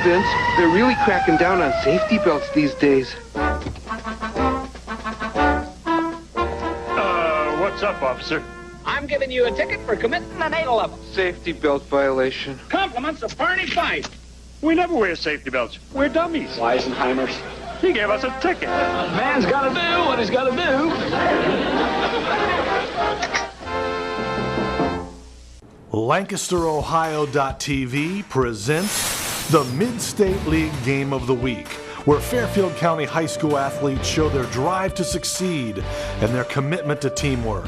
Vince. They're really cracking down on safety belts these days. What's up, officer? I'm giving you a ticket for committing an 811. Safety belt violation. Compliments of Barney Fife. We never wear safety belts. We're dummies. Weisenheimers. He gave us a ticket. Man's got to do what he's got to do. LancasterOhio.tv presents the Mid-State League Game of the Week, where Fairfield County high school athletes show their drive to succeed and their commitment to teamwork.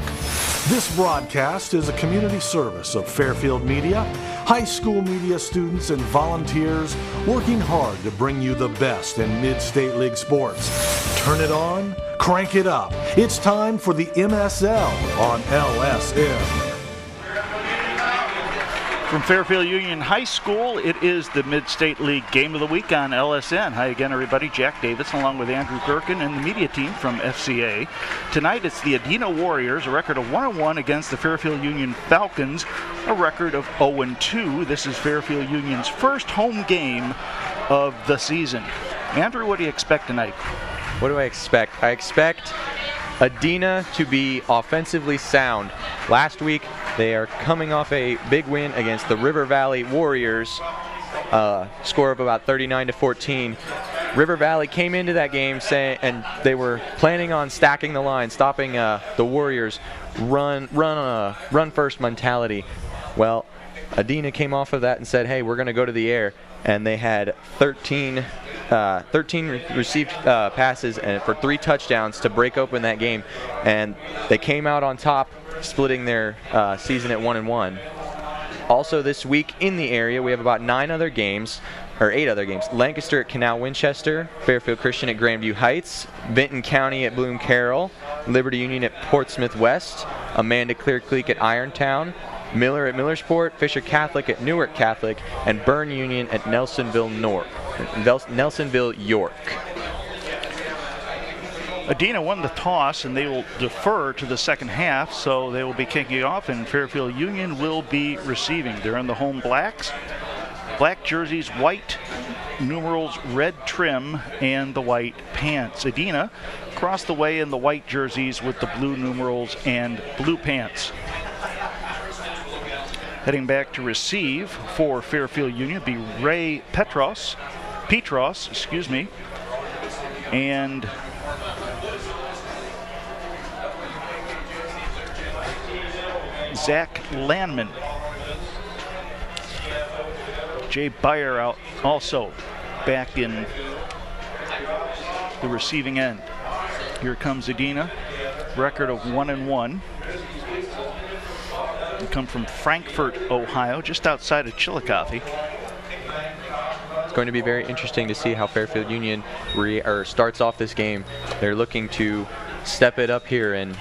This broadcast is a community service of Fairfield Media, high school media students and volunteers working hard to bring you the best in Mid-State League sports. Turn it on, crank it up. It's time for the MSL on LSM. From Fairfield Union High School, it is the Mid-State League Game of the Week on LSN. Hi again, everybody. Jack Davis along with Andrew Gerken and the media team from FCA. Tonight it's the Adena Warriors, a record of 1-1 against the Fairfield Union Falcons, a record of 0-2. This is Fairfield Union's first home game of the season. Andrew, what do you expect tonight? What do I expect? I expect Adena to be offensively sound. Last week, they are coming off a big win against the River Valley Warriors, score of about 39-14. River Valley came into that game and they were planning on stacking the line, stopping the Warriors' run first mentality. Well, Adena came off of that and said, hey, we're going to go to the air. And they had 13 received passes and for 3 touchdowns to break open that game. And they came out on top, splitting their season at 1-1. Also this week in the area, we have about 8 other games. Lancaster at Canal Winchester, Fairfield Christian at Grandview Heights, Benton County at Bloom Carroll, Liberty Union at Portsmouth West, Amanda Clear Creek at Irontown, Miller at Millersport, Fisher Catholic at Newark Catholic, and Byrne Union at Nelsonville York. Adena won the toss and they will defer to the second half, so they will be kicking off and Fairfield Union will be receiving. They're in the home blacks. Black jerseys, white numerals, red trim, and the white pants. Adena across the way in the white jerseys with the blue numerals and blue pants. Heading back to receive for Fairfield Union be Ray Petros, and Zach Landman. Jay Beyer out also back in the receiving end. Here comes Adena, record of 1-1. They come from Frankfort, Ohio, just outside of Chillicothe. It's going to be very interesting to see how Fairfield Union starts off this game. They're looking to step it up here and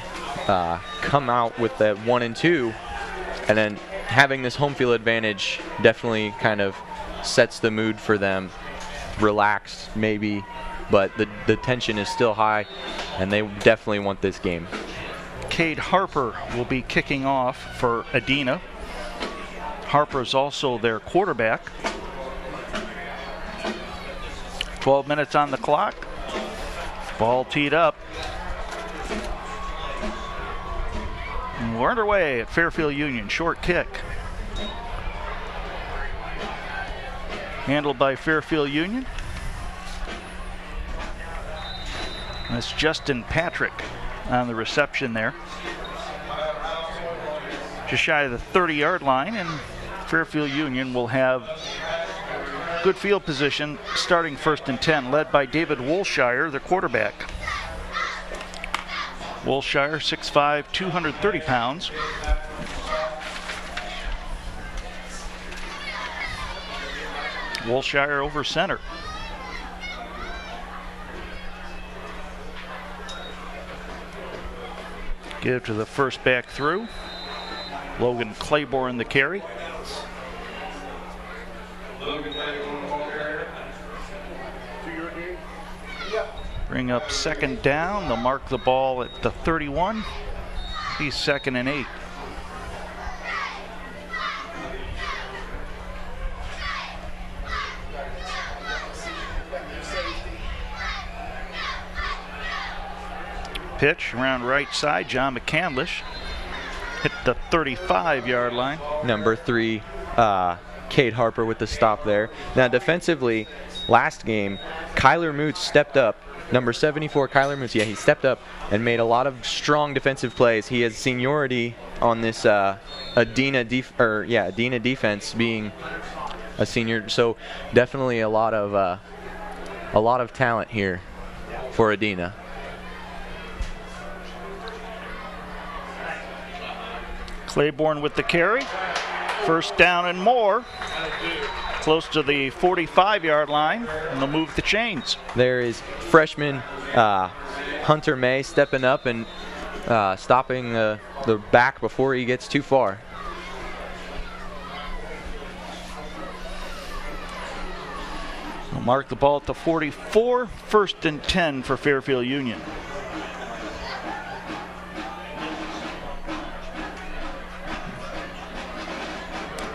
come out with that 1-2, and then having this home field advantage definitely kind of sets the mood for them. Relaxed maybe, but the tension is still high, and they definitely want this game. Cade Harper will be kicking off for Adena. Harper's also their quarterback. 12 minutes on the clock. Ball teed up. And we're underway at Fairfield Union. Short kick. Handled by Fairfield Union. That's Justin Patrick on the reception there. Just shy of the 30-yard line, and Fairfield Union will have good field position starting 1st and 10, led by David Wolshire, the quarterback. Wolshire, 6'5", 230 pounds. Wolshire over center. Give to the first back through. Logan Claiborne the carry. Bring up 2nd down. They'll mark the ball at the 31. He's 2nd and 8. pitch around right side. John McCandlish hit the 35-yard line. Number 3, Cade Harper with the stop there. Now defensively, last game, Kyler Moots stepped up. Number 74, Kyler Moots, he stepped up and made a lot of strong defensive plays. He has seniority on this Adena defense, being a senior. So definitely a lot of talent here for Adena. Claiborne with the carry. First down and more. Close to the 45-yard line, and they'll move the chains. There is freshman Hunter May stepping up and stopping the back before he gets too far. We'll mark the ball at the 44, 1st and 10 for Fairfield Union.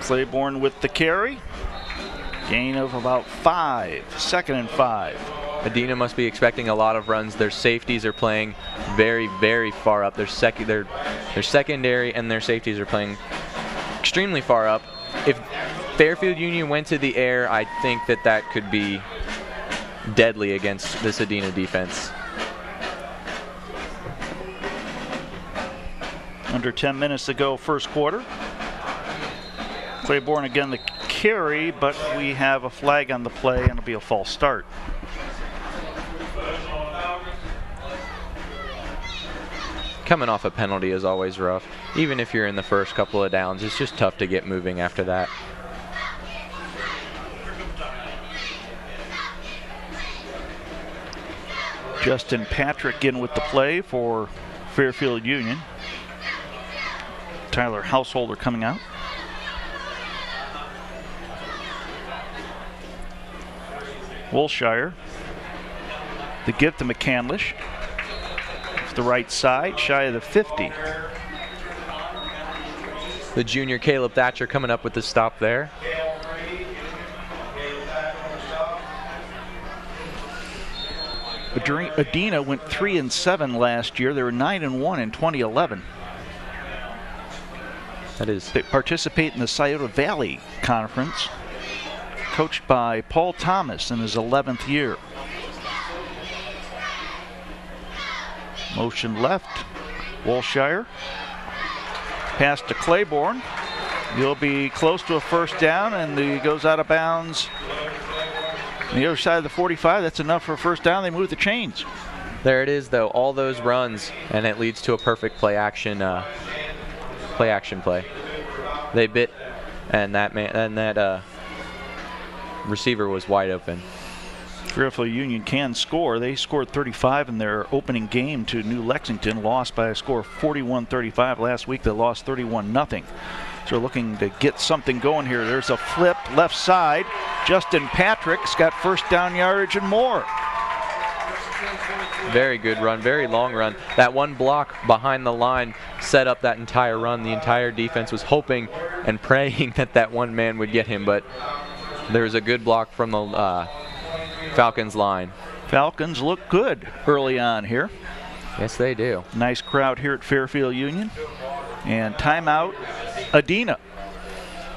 Claiborne with the carry. Gain of about 5, 2nd and 5. Adena must be expecting a lot of runs. Their safeties are playing very, very far up. Their secondary and their safeties are playing extremely far up. If Fairfield Union went to the air, I think that could be deadly against this Adena defense. Under 10 minutes to go, first quarter. Claiborne again the carry, but we have a flag on the play and it'll be a false start. Coming off a penalty is always rough. Even if you're in the first couple of downs, it's just tough to get moving after that. Justin Patrick in with the play for Fairfield Union. Tyler Householder coming out. Wolshire. The give to McCandlish. Off the right side, shy of the 50. The junior Caleb Thatcher coming up with the stop there. Adena went 3-7 last year. They were 9-1 in 2011. They participate in the Scioto Valley Conference, coached by Paul Thomas in his 11th year. Motion left, Wolshire. Pass to Claiborne. He'll be close to a first down, and he goes out of bounds on the other side of the 45. That's enough for a first down. They move the chains. There it is, though. All those runs, and it leads to a perfect play action play. They bit, and that receiver was wide open. Fairfield Union can score. They scored 35 in their opening game to New Lexington, lost by a score of 41-35. Last week they lost 31-0. So looking to get something going here. There's a flip left side. Justin Patrick's got first down yardage and more. Very good run, very long run. That one block behind the line set up that entire run. The entire defense was hoping and praying that one man would get him, but there was a good block from the Falcons line. Falcons look good early on here. Yes, they do. Nice crowd here at Fairfield Union. And timeout, Adena.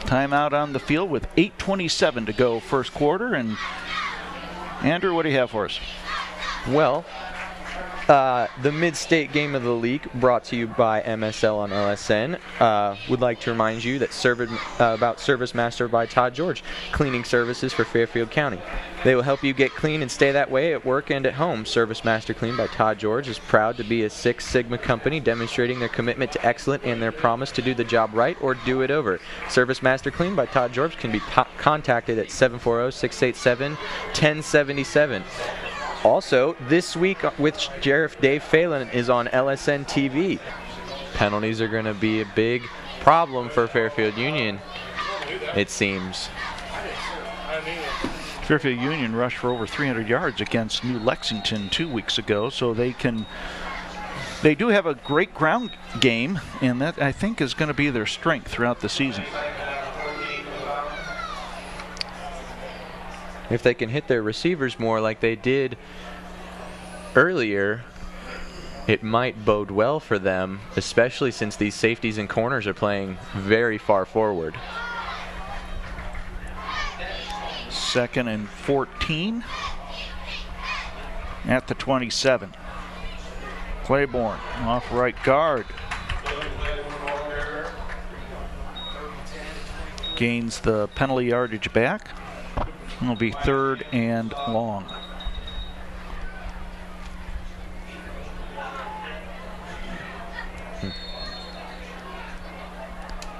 Timeout on the field with 8:27 to go first quarter. And Andrew, what do you have for us? Well, the Mid-State Game of the Week brought to you by MSL on LSN. Would like to remind you that about Service Master by Todd George, cleaning services for Fairfield County. They will help you get clean and stay that way at work and at home. Service Master Clean by Todd George is proud to be a Six Sigma company, demonstrating their commitment to excellence and their promise to do the job right or do it over. Service Master Clean by Todd George can be contacted at 740-687-1077. Also, this week with Sheriff Dave Phelan is on LSN TV. Penalties are going to be a big problem for Fairfield Union, it seems. Fairfield Union rushed for over 300 yards against New Lexington 2 weeks ago, so they do have a great ground game, and that I think is going to be their strength throughout the season. If they can hit their receivers more like they did earlier it might bode well for them, especially since these safeties and corners are playing very far forward. 2nd and 14 at the 27. Claiborne off right guard. Gains the penalty yardage back. It'll be 3rd and long.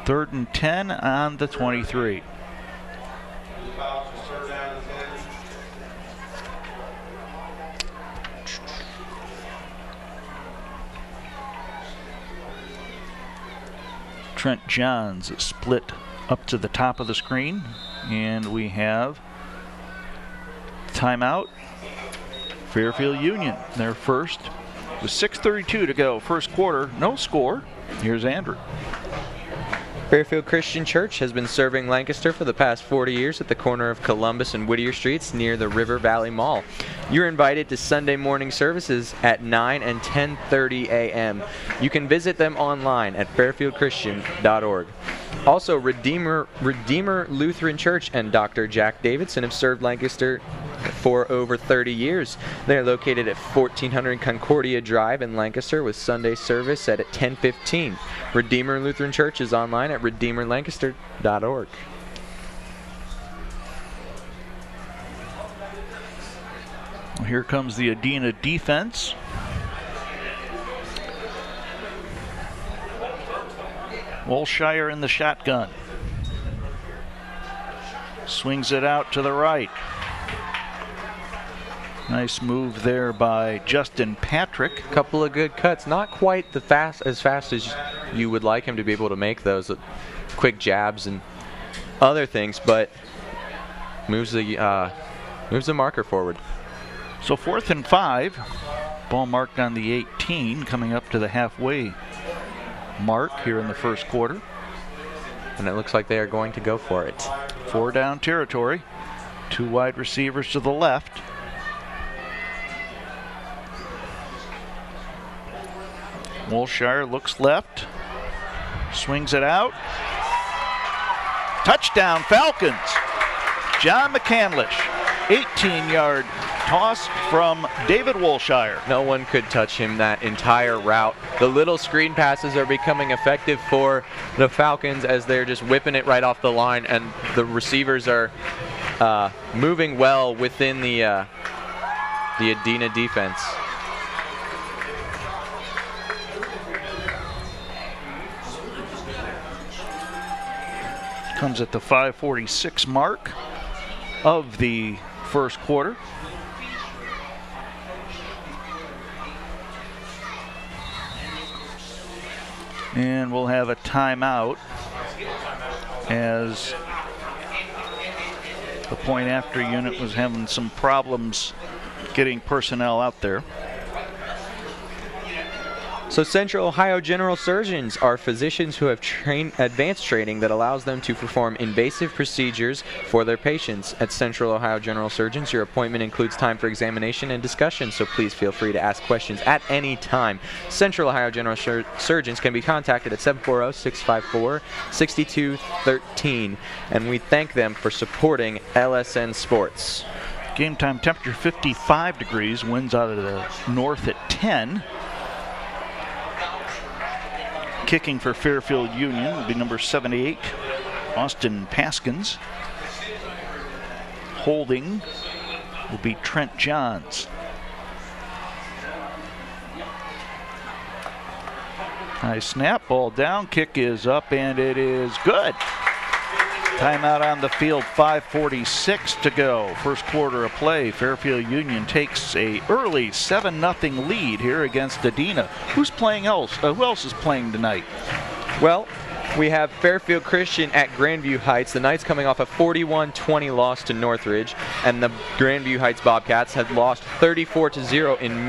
Third and 10 on the 23. Trent Johns split up to the top of the screen, and we have timeout. Fairfield Union, their first, with 6:32 to go, first quarter, no score. Here's Andrew. Fairfield Christian Church has been serving Lancaster for the past 40 years at the corner of Columbus and Whittier Streets near the River Valley Mall. You're invited to Sunday morning services at 9 and 10:30 a.m. You can visit them online at fairfieldchristian.org. Also, Redeemer Lutheran Church and Dr. Jack Davidson have served Lancaster for over 30 years. They're located at 1400 Concordia Drive in Lancaster with Sunday service at 10:15. Redeemer Lutheran Church is online at redeemerlancaster.org. Well, here comes the Adena defense. Wolshire in the shotgun. Swings it out to the right. Nice move there by Justin Patrick. Couple of good cuts. Not quite as fast as you would like him to be able to make those quick jabs and other things, but moves the marker forward. So 4th and 5. Ball marked on the 18, coming up to the halfway mark here in the first quarter. And it looks like they are going to go for it. 4 down territory. 2 wide receivers to the left. Wolshire looks left, swings it out. Touchdown Falcons. John McCandlish, 18-yard toss from David Wolshire. No one could touch him that entire route. The little screen passes are becoming effective for the Falcons as they're just whipping it right off the line, and the receivers are moving well within the Adena defense. Comes at the 5:46 mark of the first quarter. And we'll have a timeout as the point after unit was having some problems getting personnel out there. So Central Ohio General Surgeons are physicians who have advanced training that allows them to perform invasive procedures for their patients. At Central Ohio General Surgeons, your appointment includes time for examination and discussion, so please feel free to ask questions at any time. Central Ohio General Surgeons can be contacted at 740-654-6213, and we thank them for supporting LSN Sports. Game time temperature 55 degrees, winds out of the north at 10. Kicking for Fairfield Union will be number 78, Austin Paskins. Holding will be Trent Johns. Nice snap, ball down, kick is up, and it is good. Timeout on the field, 5:46 to go. First quarter of play. Fairfield Union takes a early 7-0 lead here against Adena. Who else is playing tonight? Well, we have Fairfield Christian at Grandview Heights. The Knights coming off a 41-20 loss to Northridge, and the Grandview Heights Bobcats had lost 34-0 in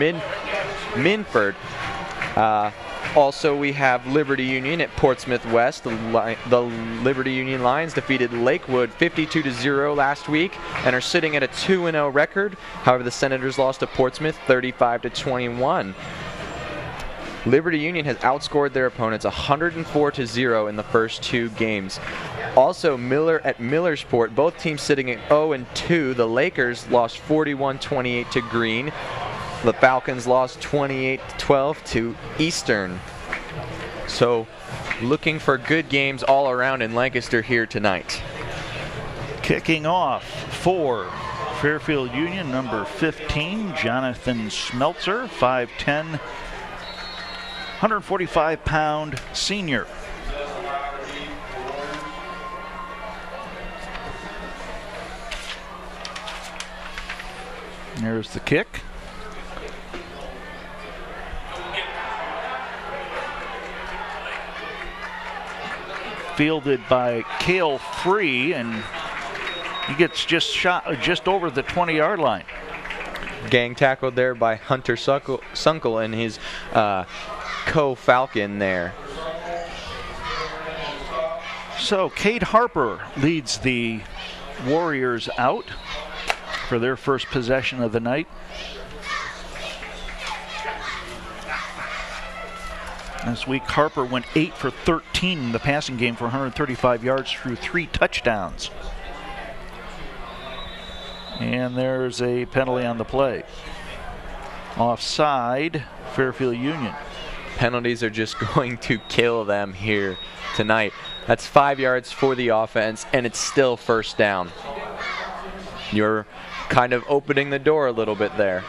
Minford. Also, we have Liberty Union at Portsmouth West. The Liberty Union Lions defeated Lakewood 52-0 last week and are sitting at a 2-0 record. However, the Senators lost to Portsmouth 35-21. Liberty Union has outscored their opponents 104-0 in the first 2 games. Also, Miller at Millersport, both teams sitting at 0-2. The Lakers lost 41-28 to Green. The Falcons lost 28-12 to Eastern. So, looking for good games all around in Lancaster here tonight. Kicking off for Fairfield Union, number 15, Jonathan Schmelzer, 5'10", 145-pound senior. There's the kick. Fielded by Cale Free, and he gets just over the 20-yard line. Gang tackled there by Hunter Sunkel and his co-Falcon there. So Cade Harper leads the Warriors out for their first possession of the night. This week, Harper went 8 for 13 in the passing game for 135 yards through 3 touchdowns. And there's a penalty on the play. Offside, Fairfield Union. Penalties are just going to kill them here tonight. That's 5 yards for the offense, and it's still first down. You're kind of opening the door a little bit there.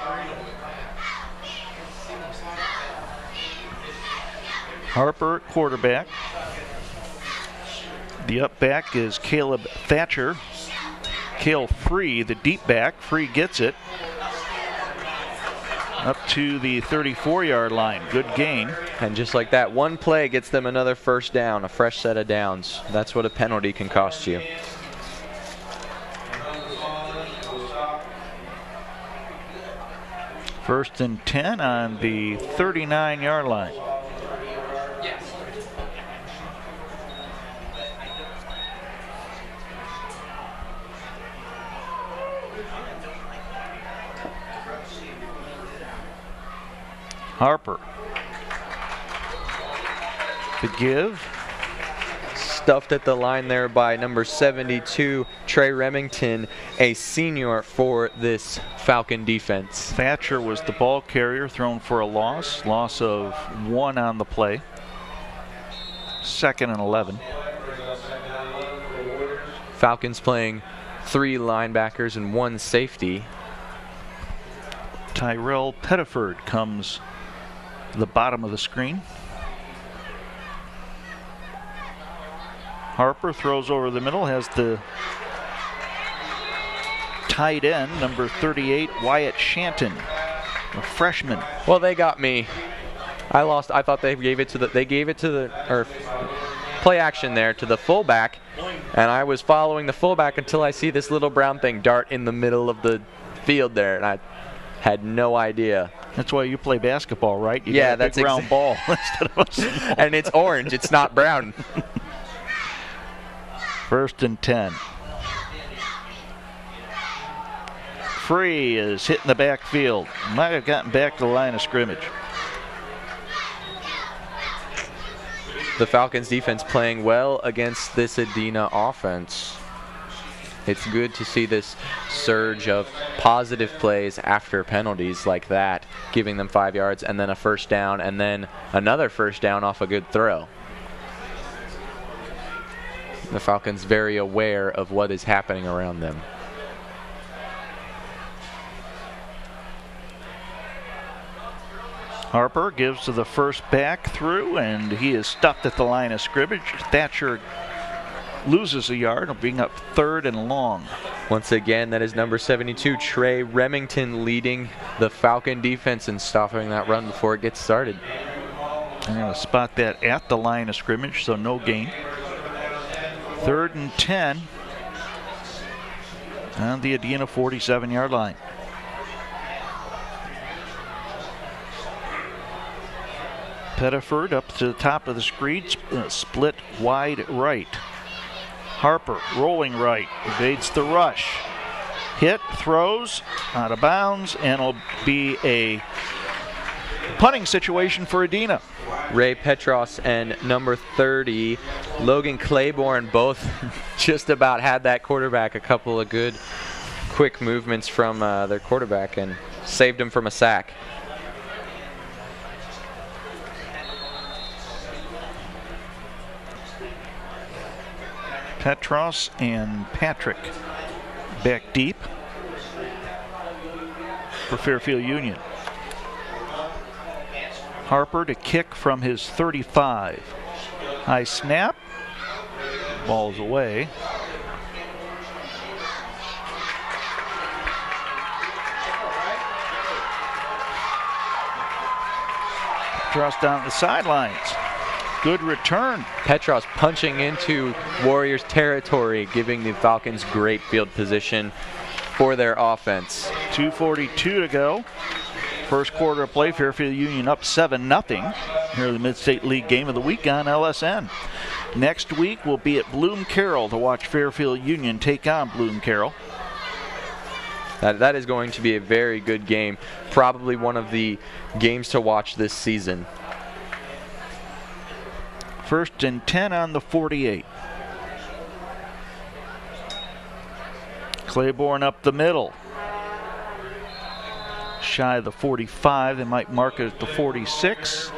Harper, quarterback. The up back is Caleb Thatcher. Cale Free, the deep back. Free gets it up to the 34-yard line. Good gain. And just like that, one play gets them another first down, a fresh set of downs. That's what a penalty can cost you. First and 10 on the 39-yard line. Harper. The give. Stuffed at the line there by number 72, Trey Remington, a senior for this Falcon defense. Thatcher was the ball carrier, thrown for a loss of 1 on the play. 2nd and 11. Falcons playing 3 linebackers and 1 safety. Tyrell Pettiford comes to the bottom of the screen. Harper throws over the middle, has the tight end, number 38, Wyatt Shanton, a freshman. Well, they got me. I thought they gave it to the play action there to the fullback, and I was following the fullback until I see this little brown thing dart in the middle of the field there, and I had no idea. That's why you play basketball, right? You yeah, got a big round ball instead of a small. And it's orange, it's not brown. First and 10. Free is hitting the backfield. Might have gotten back to the line of scrimmage. The Falcons defense playing well against this Adena offense. It's good to see this surge of positive plays after penalties like that, giving them 5 yards and then a first down and then another first down off a good throw. The Falcons very aware of what is happening around them. Harper gives to the first back through, and he is stopped at the line of scrimmage. Thatcher loses a yard, being up 3rd and long. Once again, that is number 72, Trey Remington, leading the Falcon defense and stopping that run before it gets started. I'm going to spot that at the line of scrimmage, so no gain. 3rd and 10 on the Adena 47-yard line. Pettiford up to the top of the screen, split wide right. Harper rolling right, evades the rush. Hit, throws, out of bounds, and it'll be a punting situation for Adena. Ray Petros and number 30, Logan Claiborne, both just about had that quarterback. A couple of good quick movements from their quarterback and saved him from a sack. Petros and Patrick back deep for Fairfield Union. Harper to kick from his 35. High snap. Ball's away. Petros down the sidelines. Good return. Petros punching into Warriors territory, giving the Falcons great field position for their offense. 2:42 to go. First quarter of play, Fairfield Union up 7-0 here in the Mid-State League Game of the Week on LSN. Next week we'll be at Bloom Carroll to watch Fairfield Union take on Bloom Carroll. That is going to be a very good game. Probably one of the games to watch this season. First and 10 on the 48. Claiborne up the middle. Shy of the 45. They might mark it at the 46.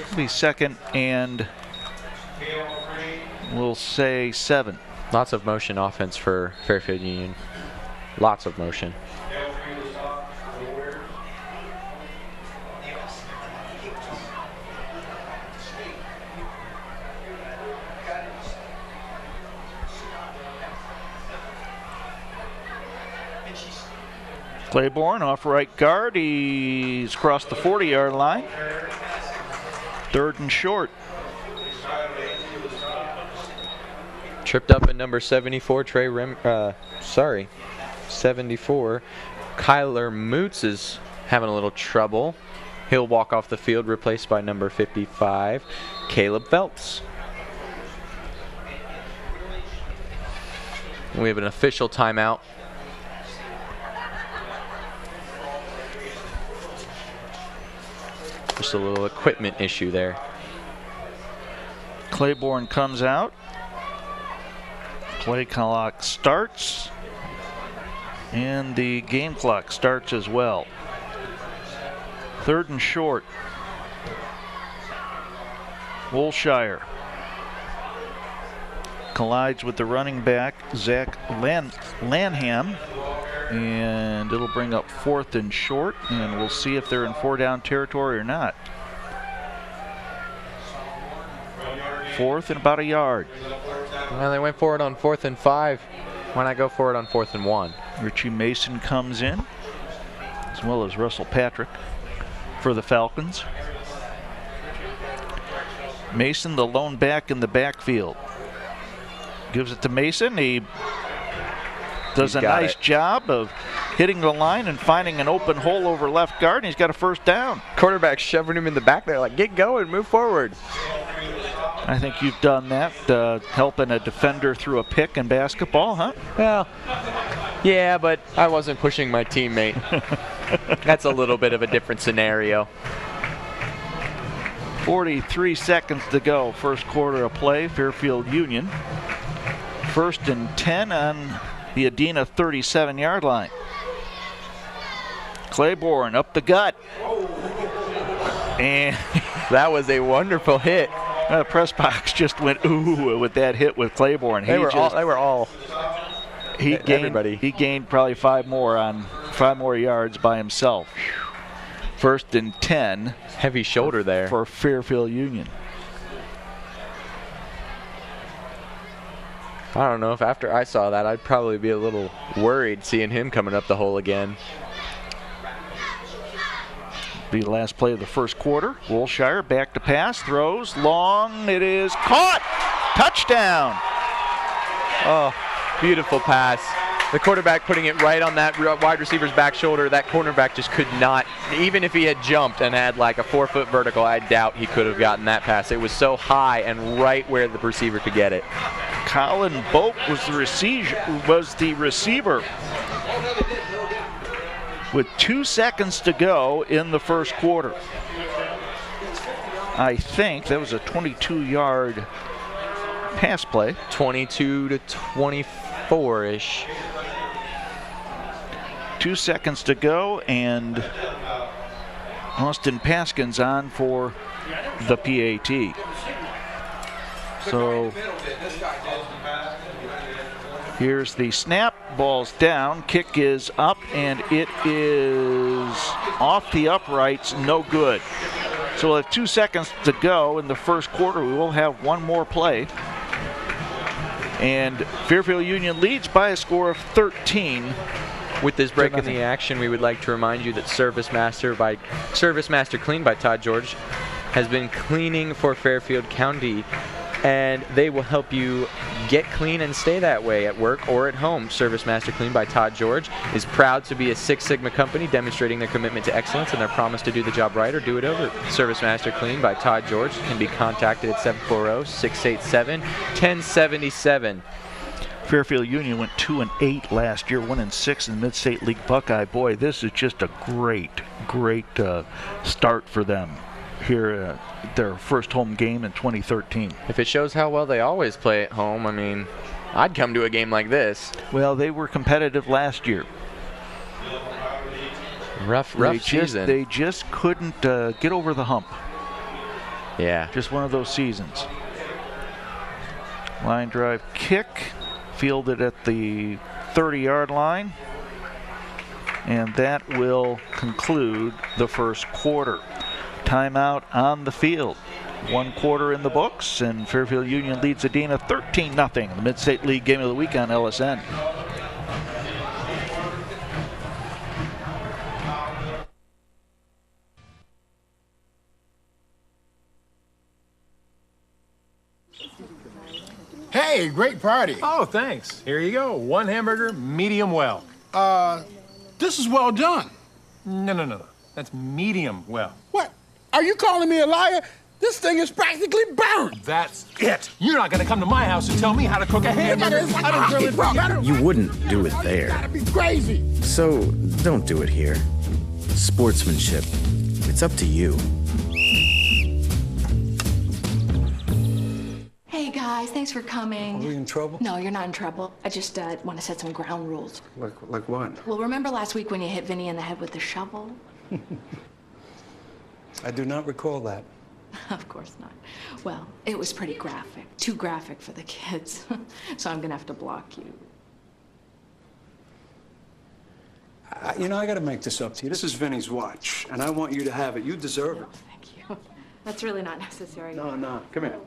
It'll be second and we'll say 7. Lots of motion offense for Fairfield Union. Lots of motion. Claiborne off right guard. He's crossed the 40-yard line. Third and short. Tripped up at number 74, 74. Kyler Moots is having a little trouble. He'll walk off the field, replaced by number 55, Caleb Phelps. We have an official timeout. Just a little equipment issue there. Claiborne comes out. Play clock starts. And the game clock starts as well. Third and short. Wolshire collides with the running back, Zach Lanham. And it'll bring up fourth and short, and we'll see if they're in 4-down territory or not. Fourth and about a yard. Well, they went for it on 4th and 5. Why not go for it on 4th and 1? Richie Mason comes in, as well as Russell Patrick for the Falcons. Mason, the lone back in the backfield. Gives it to Mason. He does a nice job of hitting the line and finding an open hole over left guard, and he's got a first down. Quarterback shoving him in the back there like, get going, move forward. I think you've done that, helping a defender through a pick in basketball, huh? Well, yeah, but I wasn't pushing my teammate. That's a little bit of a different scenario. 43 seconds to go, first quarter of play, Fairfield Union. First and 10 on the Adena 37-yard line. Claiborne up the gut. And that was a wonderful hit. The press box just went ooh with that hit with Claiborne. They were all. He gained probably 5 more yards by himself. First and 10. Heavy shoulder there for Fairfield Union. I don't know if after I saw that, I'd probably be a little worried seeing him coming up the hole again. Be the last play of the first quarter. Wolshire back to pass, throws long. It is caught. Touchdown. Oh, beautiful pass. The quarterback putting it right on that wide receiver's back shoulder. That cornerback just could not, even if he had jumped and had like a 4-foot vertical, I doubt he could have gotten that pass. It was so high and right where the receiver could get it. Colin Boak was the receiver. With 2 seconds to go in the first quarter. I think that was a 22-yard pass play. 22 to 24-ish. 2 seconds to go, and Austin Paskin's on for the PAT. So here's the snap. Ball's down. Kick is up, and it is off the uprights. No good. So we'll have 2 seconds to go in the first quarter. We will have one more play. And Fairfield Union leads by a score of 13. With this break in the action, we would like to remind you that Service Master Clean by Todd George has been cleaning for Fairfield County, and they will help you get clean and stay that way at work or at home. Service Master Clean by Todd George is proud to be a Six Sigma company demonstrating their commitment to excellence and their promise to do the job right or do it over. Service Master Clean by Todd George can be contacted at 740-687-1077. Fairfield Union went 2-8 last year, 1-6 in the Mid-State League Buckeye. Boy, this is just a great start for them here, their first home game in 2013. If it shows how well they always play at home, I mean, I'd come to a game like this. Well, they were competitive last year. Rough season. They just couldn't get over the hump. Yeah. Just one of those seasons. Line drive kick. Fielded at the 30-yard line, and that will conclude the first quarter. Timeout on the field. 1 quarter in the books, and Fairfield Union leads Adena 13-0 in the Mid-State League Game of the Week on LSN. Hey, great party. Oh, thanks. Here you go. 1 hamburger, medium well. This is well done. No. That's medium well. What? Are you calling me a liar? This thing is practically burned. That's it. You're not gonna come to my house and tell me how to cook a hamburger. I don't grill it. You wouldn't do it there. That'd be crazy. So don't do it here. Sportsmanship. It's up to you. Hey guys, thanks for coming. Are we in trouble? No, you're not in trouble. I just want to set some ground rules. Like what? Well, remember last week when you hit Vinny in the head with the shovel? I do not recall that. Of course not. Well, it was pretty graphic. Too graphic for the kids. So I'm gonna have to block you. I gotta make this up to you. This is Vinny's watch, and I want you to have it. You deserve it. Thank you. That's really not necessary. No. Come here.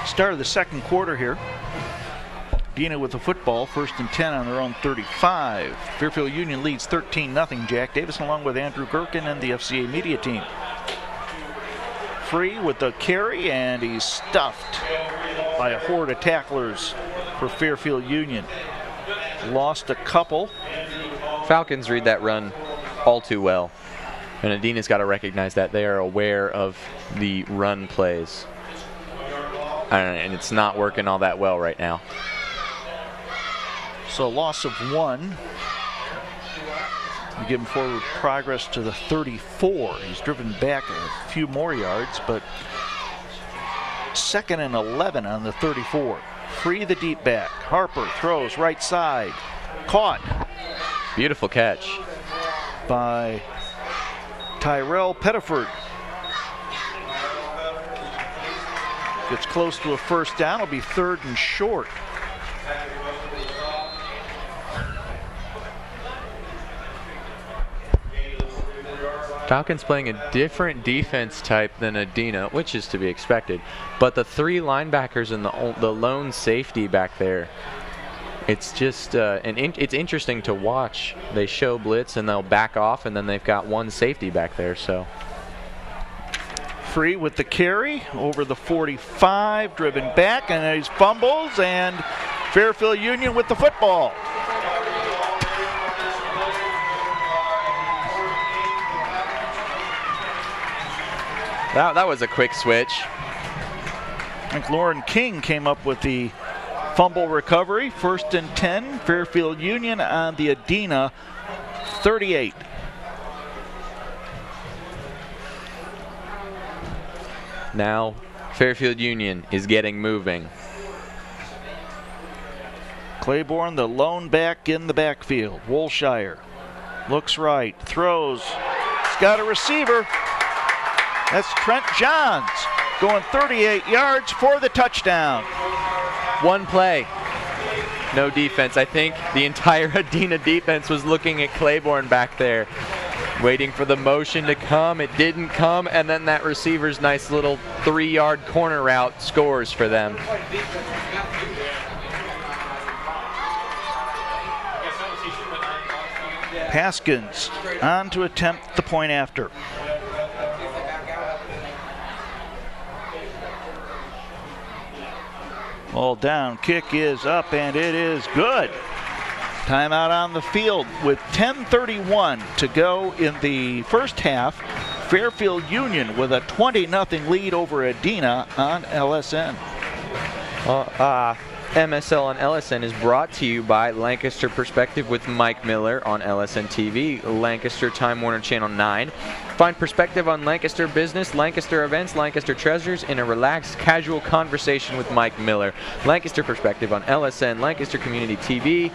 Start of the second quarter here. Adena with the football, 1st and 10 on their own 35. Fairfield Union leads 13-0. Jack Davis along with Andrew Gerken and the FCA media team. Free with the carry, and he's stuffed by a horde of tacklers for Fairfield Union. Lost a couple. Falcons read that run all too well, and Adena's got to recognize that. They are aware of the run plays, and it's not working all that well right now. So loss of 1. We give him forward progress to the 34. He's driven back a few more yards, but 2nd and 11 on the 34. Free the deep back. Harper throws right side. Caught. Beautiful catch by Tyrell Pettiford. Gets close to a first down. It'll be 3rd and short. Falcons playing a different defense type than Adena, which is to be expected. But the 3 linebackers and the lone safety back there, it's just it's interesting to watch. They show blitz and they'll back off, and then they've got 1 safety back there. So Free with the carry over the 45, driven back, and he's fumbles, and Fairfield Union with the football. That was a quick switch. I think Lauren King came up with the Fumble recovery, 1st and 10, Fairfield Union on the Adena 38. Now Fairfield Union is getting moving. Claiborne, the lone back in the backfield. Wolshire looks right, throws. He's got a receiver. That's Trent Johns going 38 yards for the touchdown. One play, no defense. I think the entire Adena defense was looking at Claiborne back there, waiting for the motion to come. It didn't come, and then that receiver's nice little 3-yard corner route scores for them. Haskins on to attempt the point after. Ball down, kick is up, and it is good. Timeout on the field with 10:31 to go in the first half. Fairfield Union with a 20-0 lead over Adena on LSN. MSL on LSN is brought to you by Lancaster Perspective with Mike Miller on LSN TV, Lancaster Time Warner Channel 9. Find perspective on Lancaster business, Lancaster events, Lancaster treasures in a relaxed, casual conversation with Mike Miller. Lancaster Perspective on LSN, Lancaster Community TV.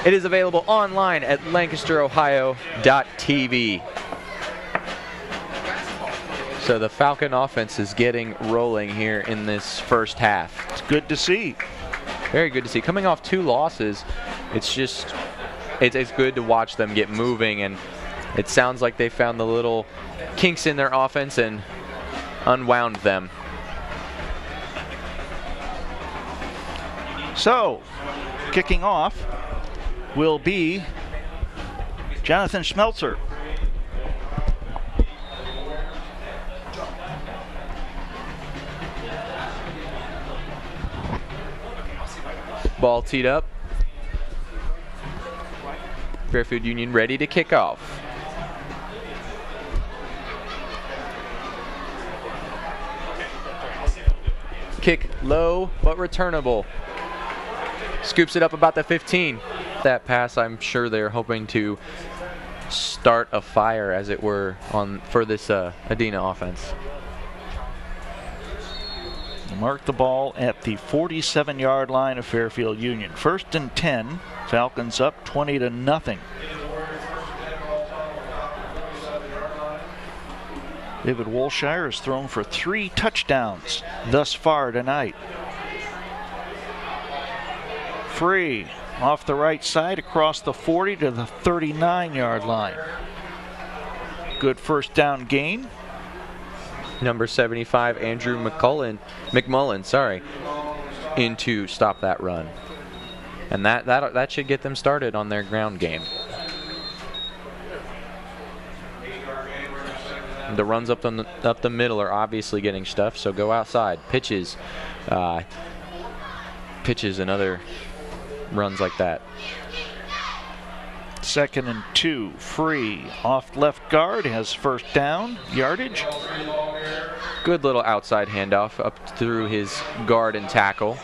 It is available online at lancasterohio.tv. So the Falcon offense is getting rolling here in this first half. It's good to see. Very good to see. Coming off 2 losses, it's good to watch them get moving, and it sounds like they found the little kinks in their offense and unwound them. So, kicking off will be Jonathan Schmelzer. Ball teed up. Fairfield Union ready to kick off. Kick low but returnable. Scoops it up about the 15. That pass, I'm sure they're hoping to start a fire, as it were, for this Adena offense. Mark the ball at the 47-yard line of Fairfield Union. 1st and 10, Falcons up 20-0. David Wolshire has thrown for 3 touchdowns thus far tonight. Free off the right side across the 40 to the 39-yard line. Good first down gain. Number 75, Andrew McMullen, in to stop that run. And that should get them started on their ground game. The runs up the middle are obviously getting stuffed, so go outside. Pitches and other runs like that. 2nd and 2, free off left guard, has first down yardage. Good little outside handoff up through his guard and tackle.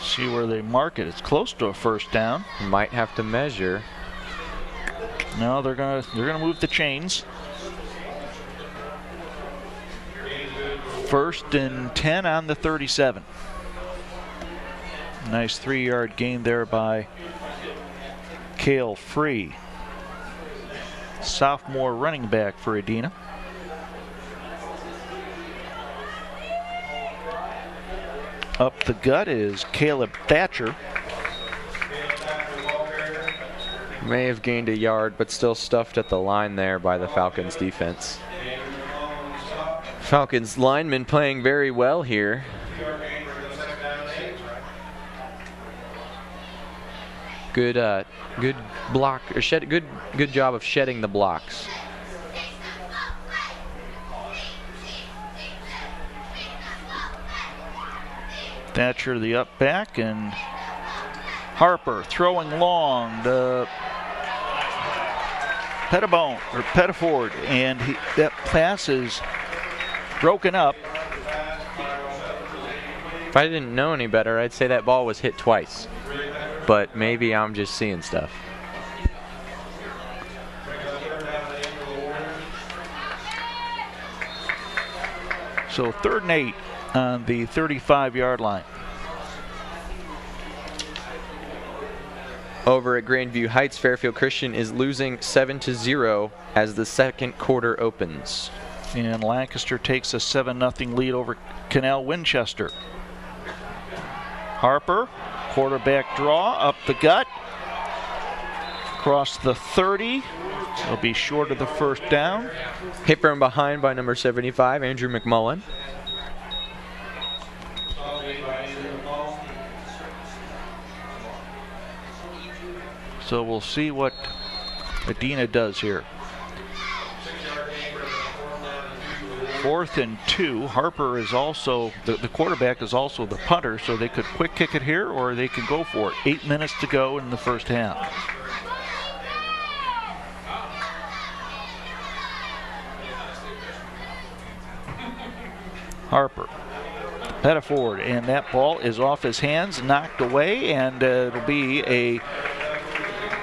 See where they mark it. It's close to a first down. Might have to measure. No, they're gonna move the chains. 1st and 10 on the 37. Nice 3-yard gain there by Cale Free, sophomore running back for Adena. Up the gut is Caleb Thatcher. May have gained a yard, but still stuffed at the line there by the Falcons defense. Falcons linemen playing very well here. Good block, or good job of shedding the blocks. Thatcher the up back, and Harper throwing long to Pettiford, and that pass is broken up If I didn't know any better, I'd say that ball was hit twice. But maybe I'm just seeing stuff. So 3rd and 8 on the 35-yard line. Over at Grandview Heights, Fairfield Christian is losing 7-0 as the second quarter opens. And Lancaster takes a 7-0 lead over Canal Winchester. Harper, quarterback draw, up the gut, across the 30. It'll be short of the first down. Hit from behind by number 75, Andrew McMullen. So we'll see what Adena does here. 4th and 2. Harper is also, the quarterback is also the punter, so they could quick kick it here or they could go for it. 8 minutes to go in the first half. Harper, headed forward, and that ball is off his hands, knocked away, and it'll be a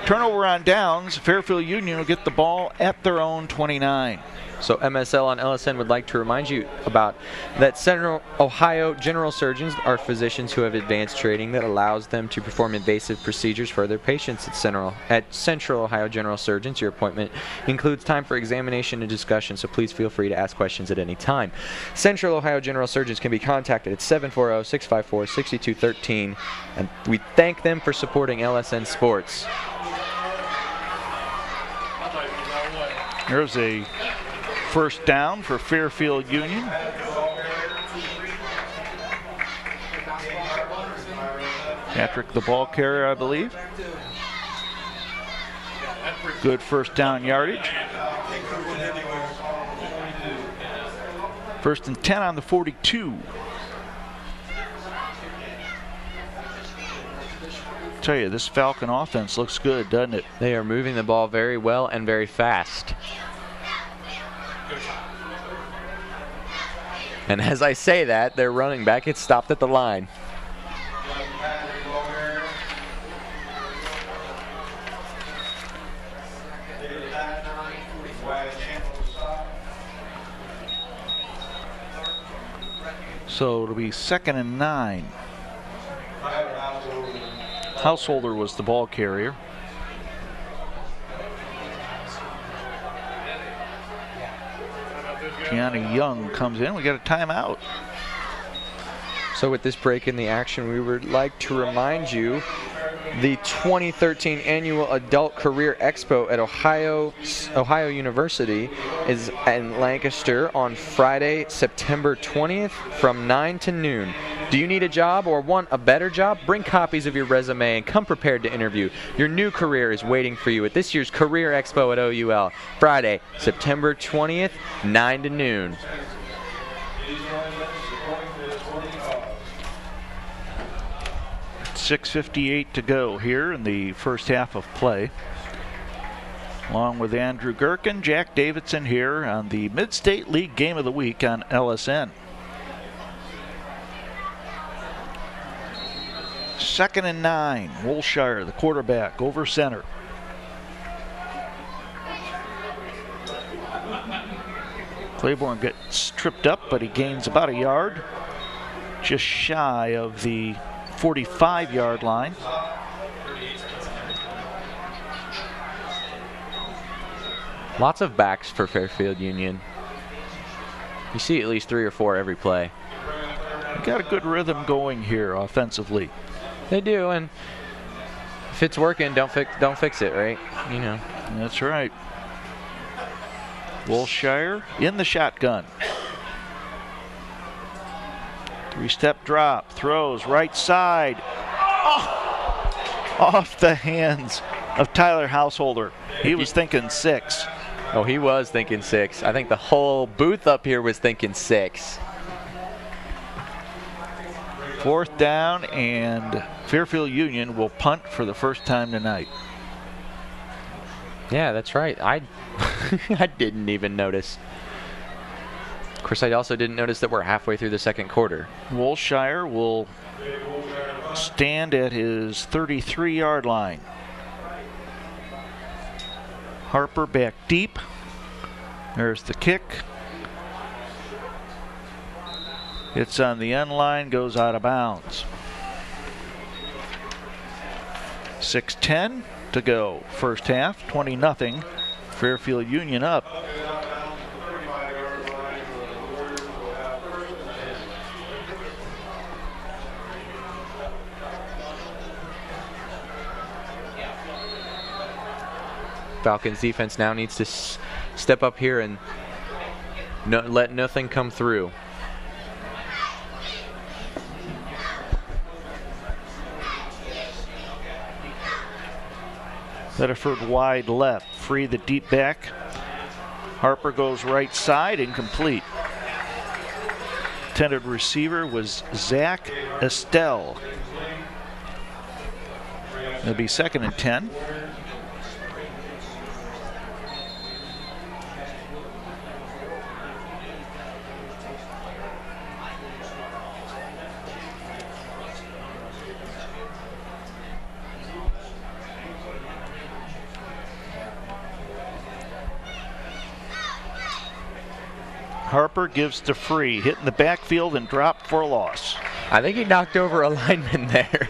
turnover on downs. Fairfield Union will get the ball at their own 29. So MSL on LSN would like to remind you about that Central Ohio general surgeons are physicians who have advanced training that allows them to perform invasive procedures for their patients at Central Ohio General Surgeons. Your appointment includes time for examination and discussion, so please feel free to ask questions at any time. Central Ohio General Surgeons can be contacted at 740-654-6213, and we thank them for supporting LSN Sports. There's a first down for Fairfield Union. Patrick, the ball carrier, I believe. Good first down yardage. 1st and 10 on the 42. Tell you, this Falcon offense looks good, doesn't it? They are moving the ball very well and very fast. And as I say that, their running back gets stopped at the line. So it'll be 2nd and 9. Householder was the ball carrier. Gianni Young comes in. We got a timeout. So with this break in the action, we would like to remind you the 2013 annual Adult Career Expo at Ohio University is in Lancaster on Friday, September 20th from 9 to noon. Do you need a job or want a better job? Bring copies of your resume and come prepared to interview. Your new career is waiting for you at this year's Career Expo at OUL. Friday, September 20th, 9 to noon. .6:58 to go here in the first half of play. Along with Andrew Gerken, Jack Davidson here on the Mid-State League Game of the Week on LSN. 2nd and 9. Wolshire, the quarterback, over center. Claiborne gets tripped up, but he gains about a yard, just shy of the 45-yard line. Lots of backs for Fairfield Union. You see at least 3 or 4 every play. They got a good rhythm going here offensively. They do, and if it's working, don't fix it, right? You know. That's right. Wolshire in the shotgun. 3-step drop, throws right side. Oh! Off the hands of Tyler Householder. He was thinking 6. Oh, he was thinking 6. I think the whole booth up here was thinking 6. 4th down, and Fairfield Union will punt for the first time tonight. Yeah, that's right. I didn't even notice. Of course, I also didn't notice that we're halfway through the second quarter. Wolshire will stand at his 33-yard line. Harper back deep. There's the kick. It's on the end line, goes out of bounds. 6:10 to go. First half, 20-0. Fairfield Union up. Falcons defense now needs to step up here and let nothing come through. Bedford wide left, free the deep back. Harper goes right side, incomplete. Intended receiver was Zach Estelle. It'll be 2nd and 10. Harper gives to Free, hit in the backfield and dropped for a loss. I think he knocked over a lineman there.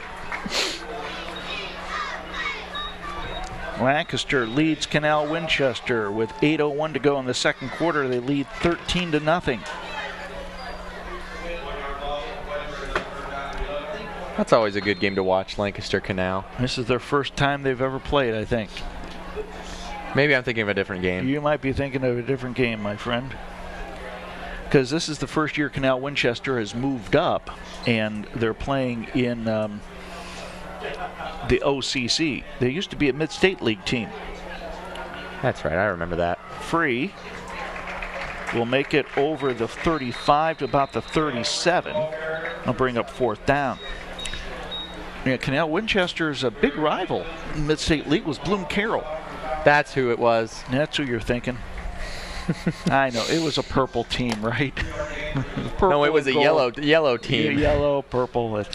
Lancaster leads Canal Winchester with 8:01 to go in the second quarter. They lead 13-0. That's always a good game to watch, Lancaster Canal. This is their first time they've ever played, I think. Maybe I'm thinking of a different game. You might be thinking of a different game, my friend. Because this is the first year Canal Winchester has moved up, and they're playing in the OCC. They used to be a Mid-State League team. That's right, I remember that. Free will make it over the 35 to about the 37. I'll bring up 4th down. Yeah, Canal Winchester's a big rival in Mid-State League was Bloom Carroll. That's who it was. That's who you're thinking. I know, it was a purple team, right? No, it was a yellow team. Yellow, purple.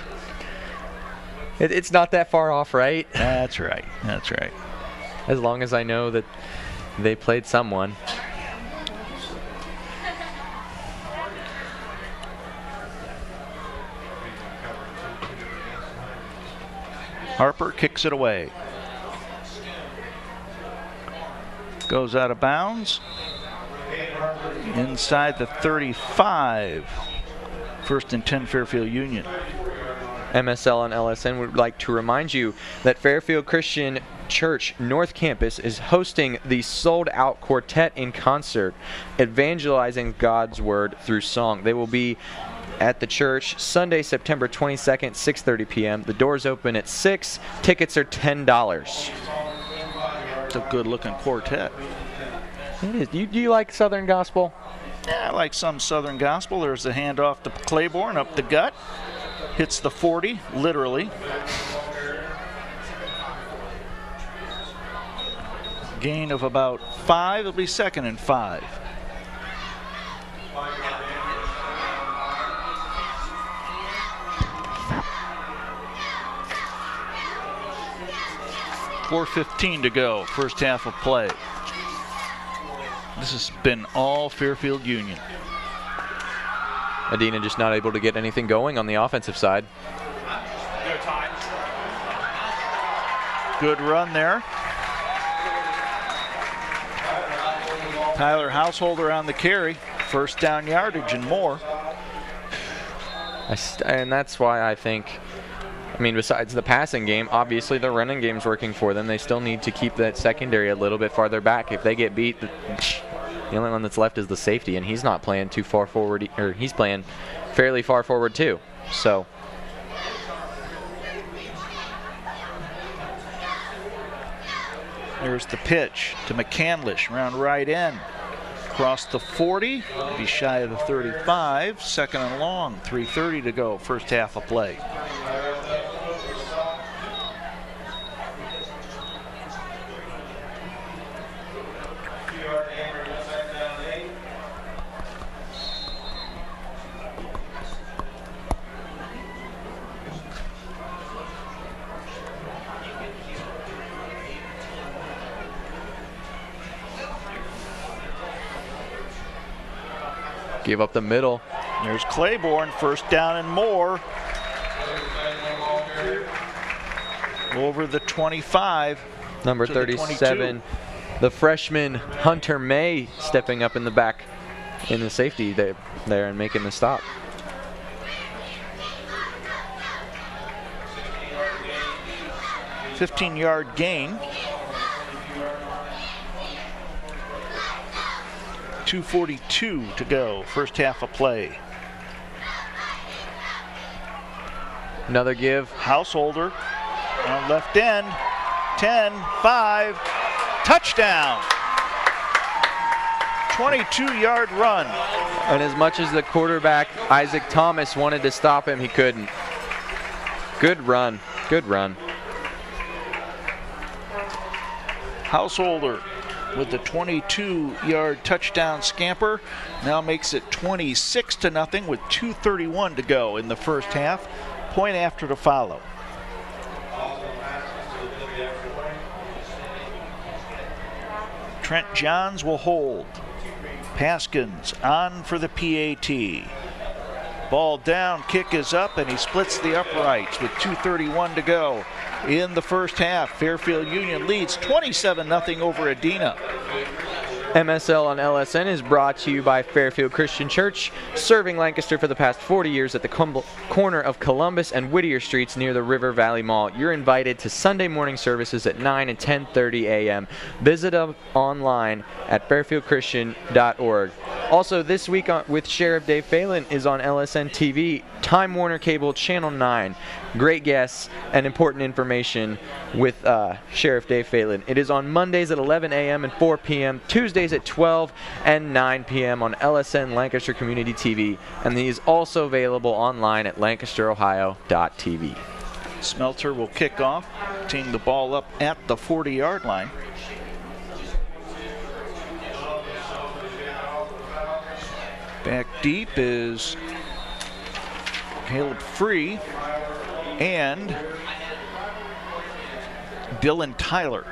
It's not that far off, right? That's right. That's right. As long as I know that they played someone. Harper kicks it away. Goes out of bounds. Inside the 35. 1st and 10 Fairfield Union. MSL and LSN would like to remind you that Fairfield Christian Church North Campus is hosting the Sold Out Quartet in concert, evangelizing God's Word through song. They will be at the church Sunday, September 22nd, 6:30 p.m. The doors open at 6. Tickets are $10. It's a good-looking quartet. It is. Do you like Southern Gospel? Yeah, I like some Southern Gospel. There's the handoff to Claiborne up the gut. Hits the 40, literally. Gain of about 5. It'll be 2nd and 5. .4:15 to go, first half of play. This has been all Fairfield Union. Adena just not able to get anything going on the offensive side. Good run there. Tyler Householder on the carry. First down yardage and more. And that's why I think, I mean, besides the passing game, obviously the running game's working for them. They still need to keep that secondary a little bit farther back. If they get beat, the only one that's left is the safety, and he's not playing too far forward, or he's playing fairly far forward too. So there's the pitch to McCandlish around right end. Across the 40, be shy of the 35. 2nd and long, 3:30 to go, first half of play. Give up the middle. There's Claiborne, first down and more. Over the 25. Number 37, the freshman Hunter May stepping up in the back in the safety there and making the stop. $15-yard gain. 2:42 to go, first half of play. Another give. Householder on left end. 10-5, touchdown. 22-yard run. And as much as the quarterback, Isaac Thomas, wanted to stop him, he couldn't. Good run. Good run. Householder with the 22-yard touchdown scamper now makes it 26-0 with 2:31 to go in the first half. Point after to follow. Trent Johns will hold. Paskins on for the PAT. Ball down, kick is up, and he splits the uprights with 2:31 to go in the first half. Fairfield Union leads 27-0 over Adena. MSL on LSN is brought to you by Fairfield Christian Church, serving Lancaster for the past 40 years at the corner of Columbus and Whittier Streets near the River Valley Mall. You're invited to Sunday morning services at 9 and 10:30 a.m. Visit us online at fairfieldchristian.org. Also, this week with Sheriff Dave Phelan is on LSN TV, Time Warner Cable Channel 9. Great guests and important information with Sheriff Dave Phelan. It is on Mondays at 11 a.m. and 4 p.m., Tuesdays at 12 and 9 p.m. on LSN Lancaster Community TV, and he is also available online at lancasterohio.tv. Smelter will kick off, teeing the ball up at the 40-yard line. Back deep is Caleb Free and Dylan Tyler.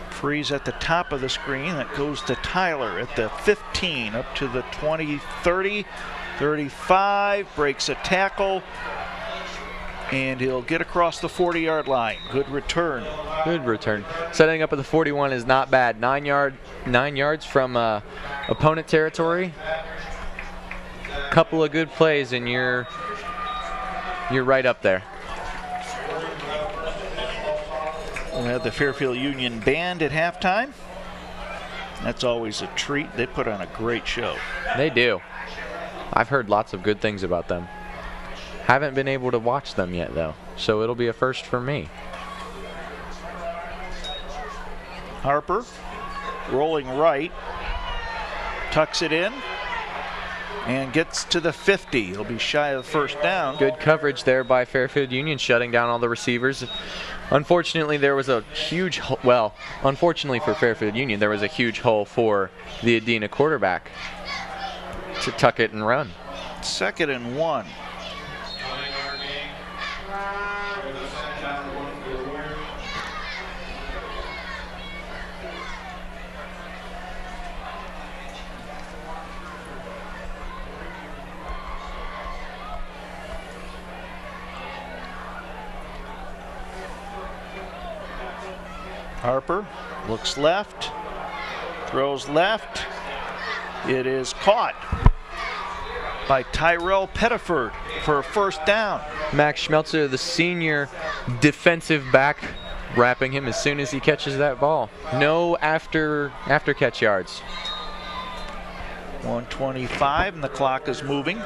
Free's at the top of the screen. That goes to Tyler at the 15, up to the 20, 30, 35, breaks a tackle, and he'll get across the 40-yard line. Good return. Good return. Setting up at the 41 is not bad. 9 yards from opponent territory. Couple of good plays, and you're right up there. We'll have the Fairfield Union Band at halftime. That's always a treat. They put on a great show. They do. I've heard lots of good things about them. Haven't been able to watch them yet, though, so it'll be a first for me. Harper rolling right, tucks it in, and gets to the 50. He'll be shy of the first down. Good coverage there by Fairfield Union, shutting down all the receivers. Unfortunately, there was a huge unfortunately for Fairfield Union, there was a huge hole for the Adena quarterback to tuck it and run. 2nd and 1. Harper looks left, throws left. It is caught by Tyrell Pettiford for a first down. Max Schmelzer, the senior defensive back, wrapping him as soon as he catches that ball. No after catch yards. 1:25 and the clock is moving.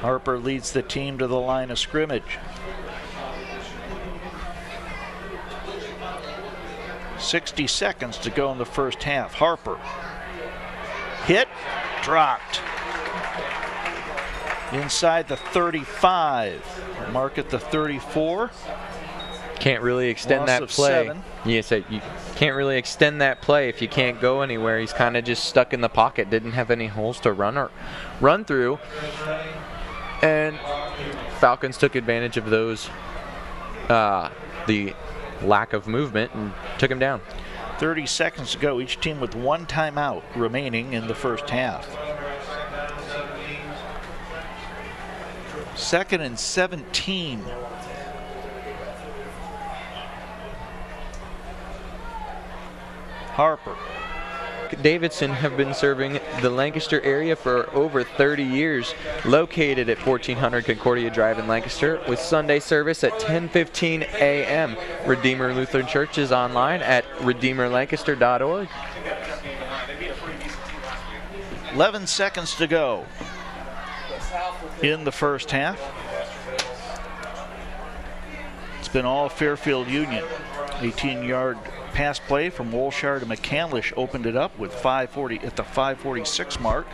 Harper leads the team to the line of scrimmage. 60 seconds to go in the first half. Harper hit, dropped. Inside the 35, mark at the 34. Can't really extend Loss that of play. 7. Yes, you can't really extend that play if you can't go anywhere. He's kind of just stuck in the pocket. Didn't have any holes to run through. And Falcons took advantage of those, the lack of movement, and took him down. 30 seconds to go. Each team with 1 timeout remaining in the first half. 2nd and 17. Harper. Davidson have been serving the Lancaster area for over 30 years, located at 1400 Concordia Drive in Lancaster, with Sunday service at 10:15 a.m. Redeemer Lutheran Church is online at redeemerlancaster.org. 11 seconds to go in the first half. It's been all Fairfield Union. 18-yard pass play from Wolshire to McCandlish opened it up with 5:40 at the 5:46 mark.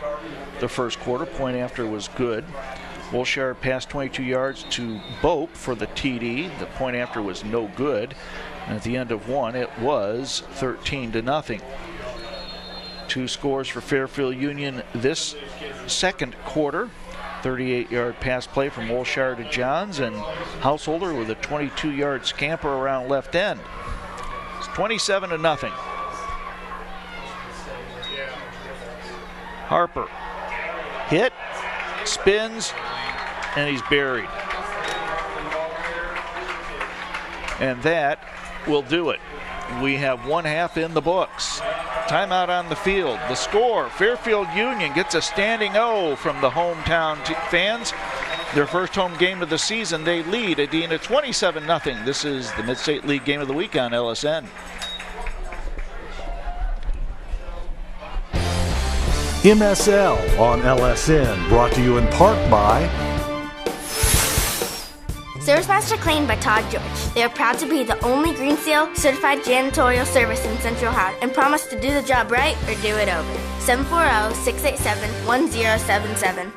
The first quarter, point after was good. Wolshire passed 22 yards to Bope for the TD. The point after was no good. And at the end of one, it was 13-0. 2 scores for Fairfield Union this second quarter. 38-yard pass play from Wolshire to Johns, and Householder with a 22-yard scamper around left end. It's 27-0. Harper hit, spins, and he's buried. And that will do it. We have 1 half in the books. Timeout on the field. The score, Fairfield Union gets a standing O from the hometown fans. Their first home game of the season. They lead Adena 27-0. This is the Mid-State League Game of the Week on LSN. MSL on LSN, brought to you in part by Service Master claimed by Todd George. They are proud to be the only Green Seal certified janitorial service in Central Ohio and promise to do the job right or do it over. 740-687-1077.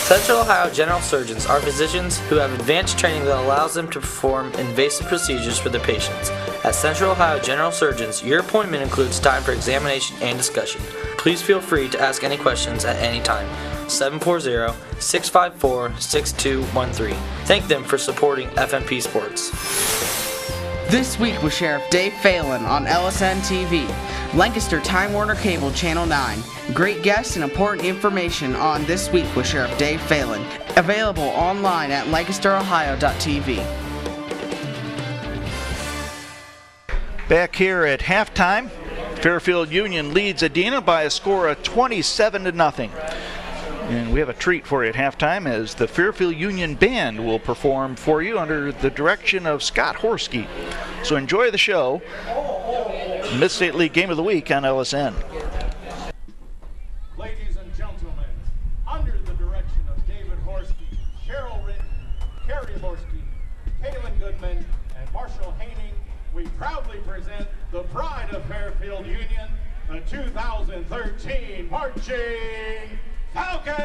Central Ohio General Surgeons are physicians who have advanced training that allows them to perform invasive procedures for their patients. At Central Ohio General Surgeons, your appointment includes time for examination and discussion. Please feel free to ask any questions at any time. 740-654-6213. Thank them for supporting FMP Sports. This week with Sheriff Dave Phelan on LSN TV. Lancaster Time Warner Cable Channel 9. Great guests and important information on This Week with Sheriff Dave Phelan. Available online at lancasterohio.tv. Back here at halftime, Fairfield Union leads Adena by a score of 27-0. And we have a treat for you at halftime as the Fairfield Union Band will perform for you under the direction of Scott Horsky. So enjoy the show. Mid-State League Game of the Week on LSN. Ladies and gentlemen, under the direction of David Horsky, Cheryl Ritton, Carrie Horsky, Kaylin Goodman, and Marshall Haining, we proudly present the pride of Fairfield Union, the 2013 Marching Falcons!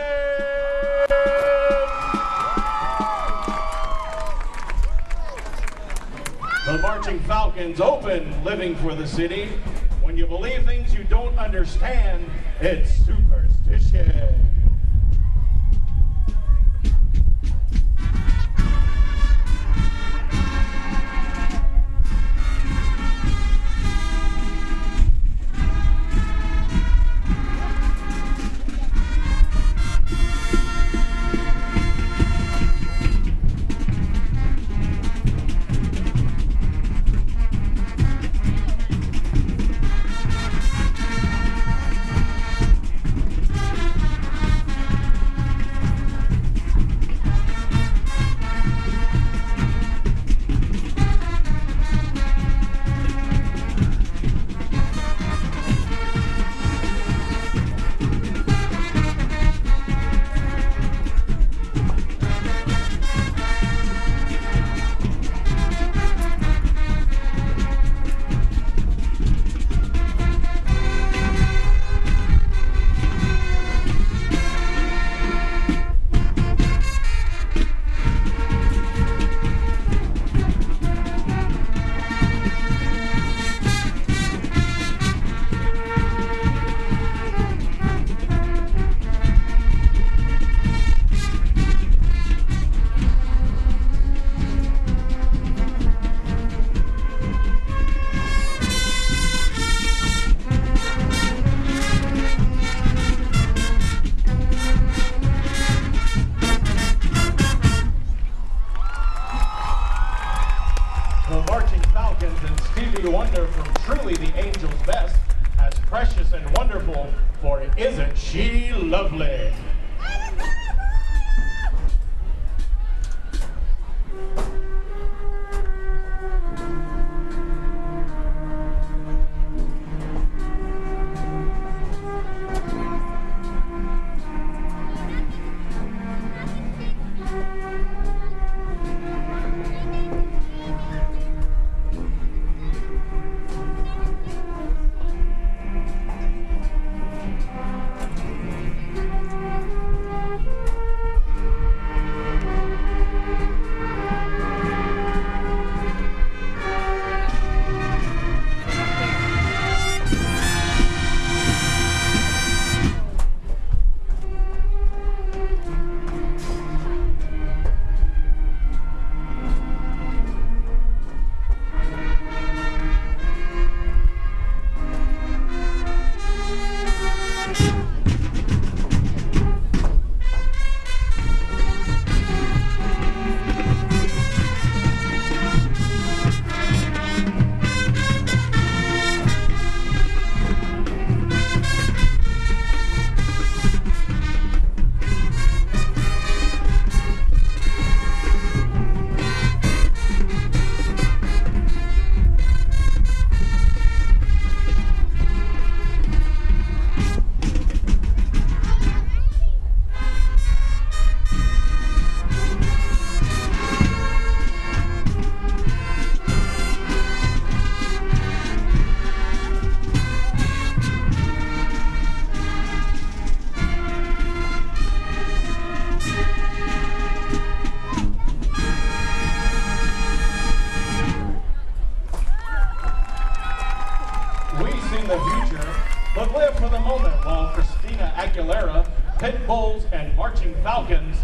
The Marching Falcons open living for the city. When you believe things you don't understand, it's superstition. Marching Falcons and Stevie Wonder from Truly the Angel's Best as Precious and Wonderful for Isn't She Lovely? Pit Bulls and Marching Falcons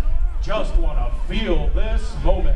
just want to feel this moment.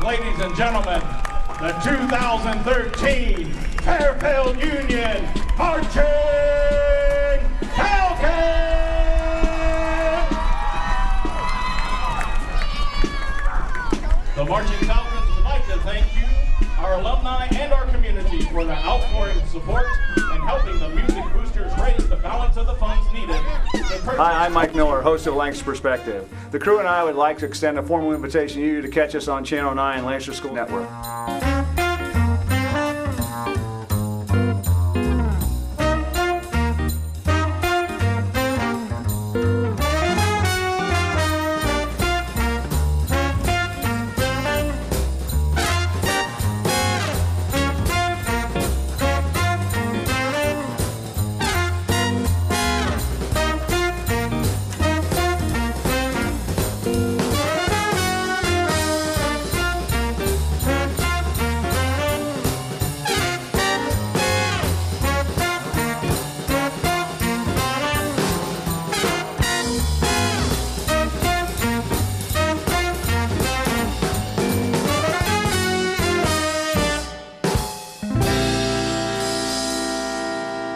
Ladies and gentlemen, the 2013 Fairfield Union Marching Falcons! The Marching Falcons would like to thank you, our alumni, and our community for the outpouring support and helping the Music Boosters raise the balance of the funds needed. Hi, I'm Mike Miller, host of Lancaster Perspective. The crew and I would like to extend a formal invitation to you to catch us on Channel 9 Lancaster School Network.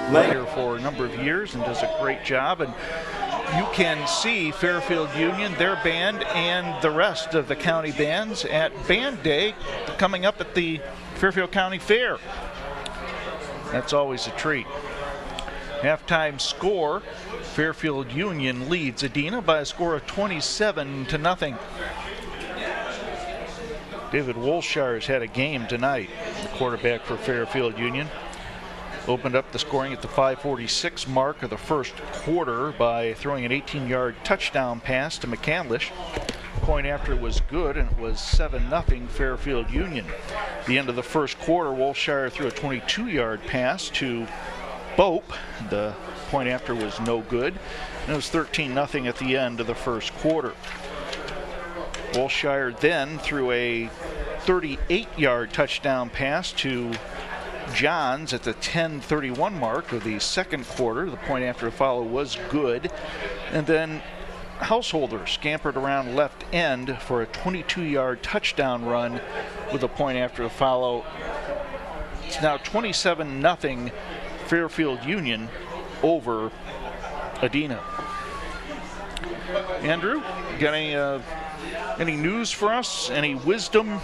writer for a number of years and does a great job. And you can see Fairfield Union, their band, and the rest of the county bands at Band Day coming up at the Fairfield County Fair. That's always a treat. Halftime score, Fairfield Union leads Adena by a score of 27-0. David Wolshire's had a game tonight, the quarterback for Fairfield Union. Opened up the scoring at the 5:46 mark of the first quarter by throwing an 18-yard touchdown pass to McCandlish. Point after was good, and it was 7-0 Fairfield Union. At the end of the first quarter, Wolshire threw a 22-yard pass to Bope. The point after was no good, and it was 13-0 at the end of the first quarter. Wolshire then threw a 38-yard touchdown pass to Johns at the 10:31 mark of the second quarter. The point after the follow was good, and then Householder scampered around left end for a 22-yard touchdown run with a point after the follow. It's now 27-0 Fairfield Union over Adena. Andrew, got any news for us? Any wisdom?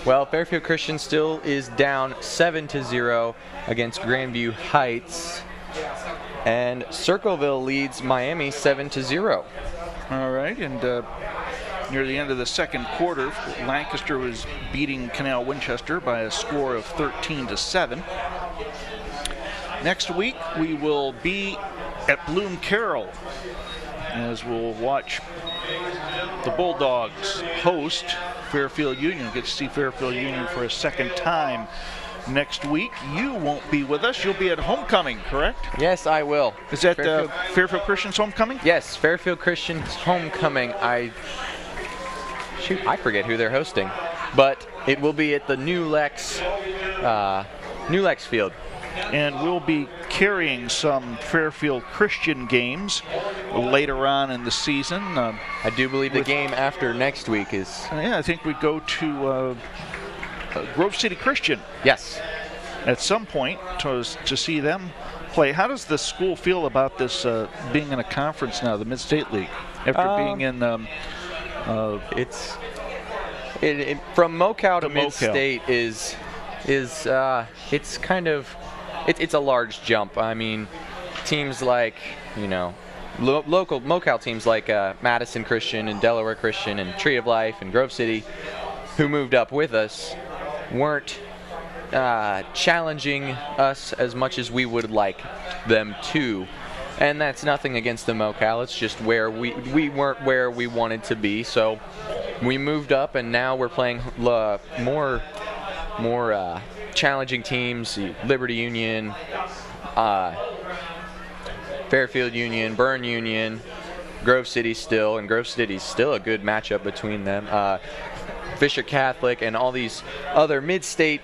Well, Fairfield Christian still is down 7-0 against Grandview Heights, and Circleville leads Miami 7-0. All right, and near the end of the second quarter, Lancaster was beating Canal Winchester by a score of 13-7. Next week, we will be at Bloom Carroll as we'll watch the Bulldogs host Fairfield Union. Get to see Fairfield Union for a second time next week. You won't be with us. You'll be at homecoming, correct? Yes, I will. Is that Fairfield Christian's homecoming? Yes, Fairfield Christian's homecoming. I forget who they're hosting, but it will be at the New Lex Field. And we'll be carrying some Fairfield Christian games later on in the season. I do believe the game after next week is... Yeah, I think we go to Grove City Christian. Yes. At some point to see them play. How does the school feel about this being in a conference now, the Mid-State League, after being in... from MoCal to Mid-State is it's kind of... It's a large jump. I mean, teams like, local MoCal teams like Madison Christian and Delaware Christian and Tree of Life and Grove City, who moved up with us, weren't challenging us as much as we would like them to. And that's nothing against the MoCal. It's just where we weren't where we wanted to be. So we moved up, and now we're playing more challenging teams, Liberty Union, Fairfield Union, Byrne Union, Grove City still, and Grove City's still a good matchup between them. Fisher Catholic and all these other mid-state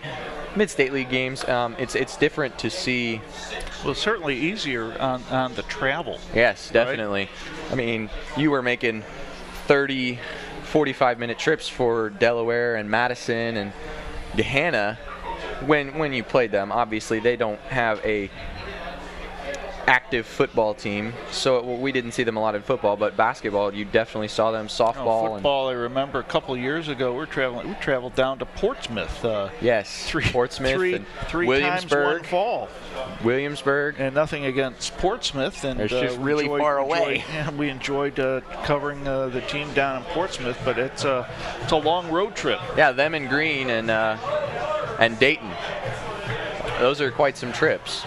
league games. It's different to see. Well, it's certainly easier on the travel. Yes, definitely. Right? I mean, you were making 30, 45-minute trips for Delaware and Madison and Gahanna. When you played them, obviously they don't have a active football team, so we didn't see them a lot in football, but basketball you definitely saw them. Softball, football, I remember a couple of years ago we traveled down to Portsmouth. Yes, Portsmouth and three Williamsburg, times one fall. Williamsburg, and nothing against Portsmouth, and it's just really far away. We enjoyed covering the team down in Portsmouth, but it's a long road trip. Yeah, them and Green and Dayton. Those are quite some trips.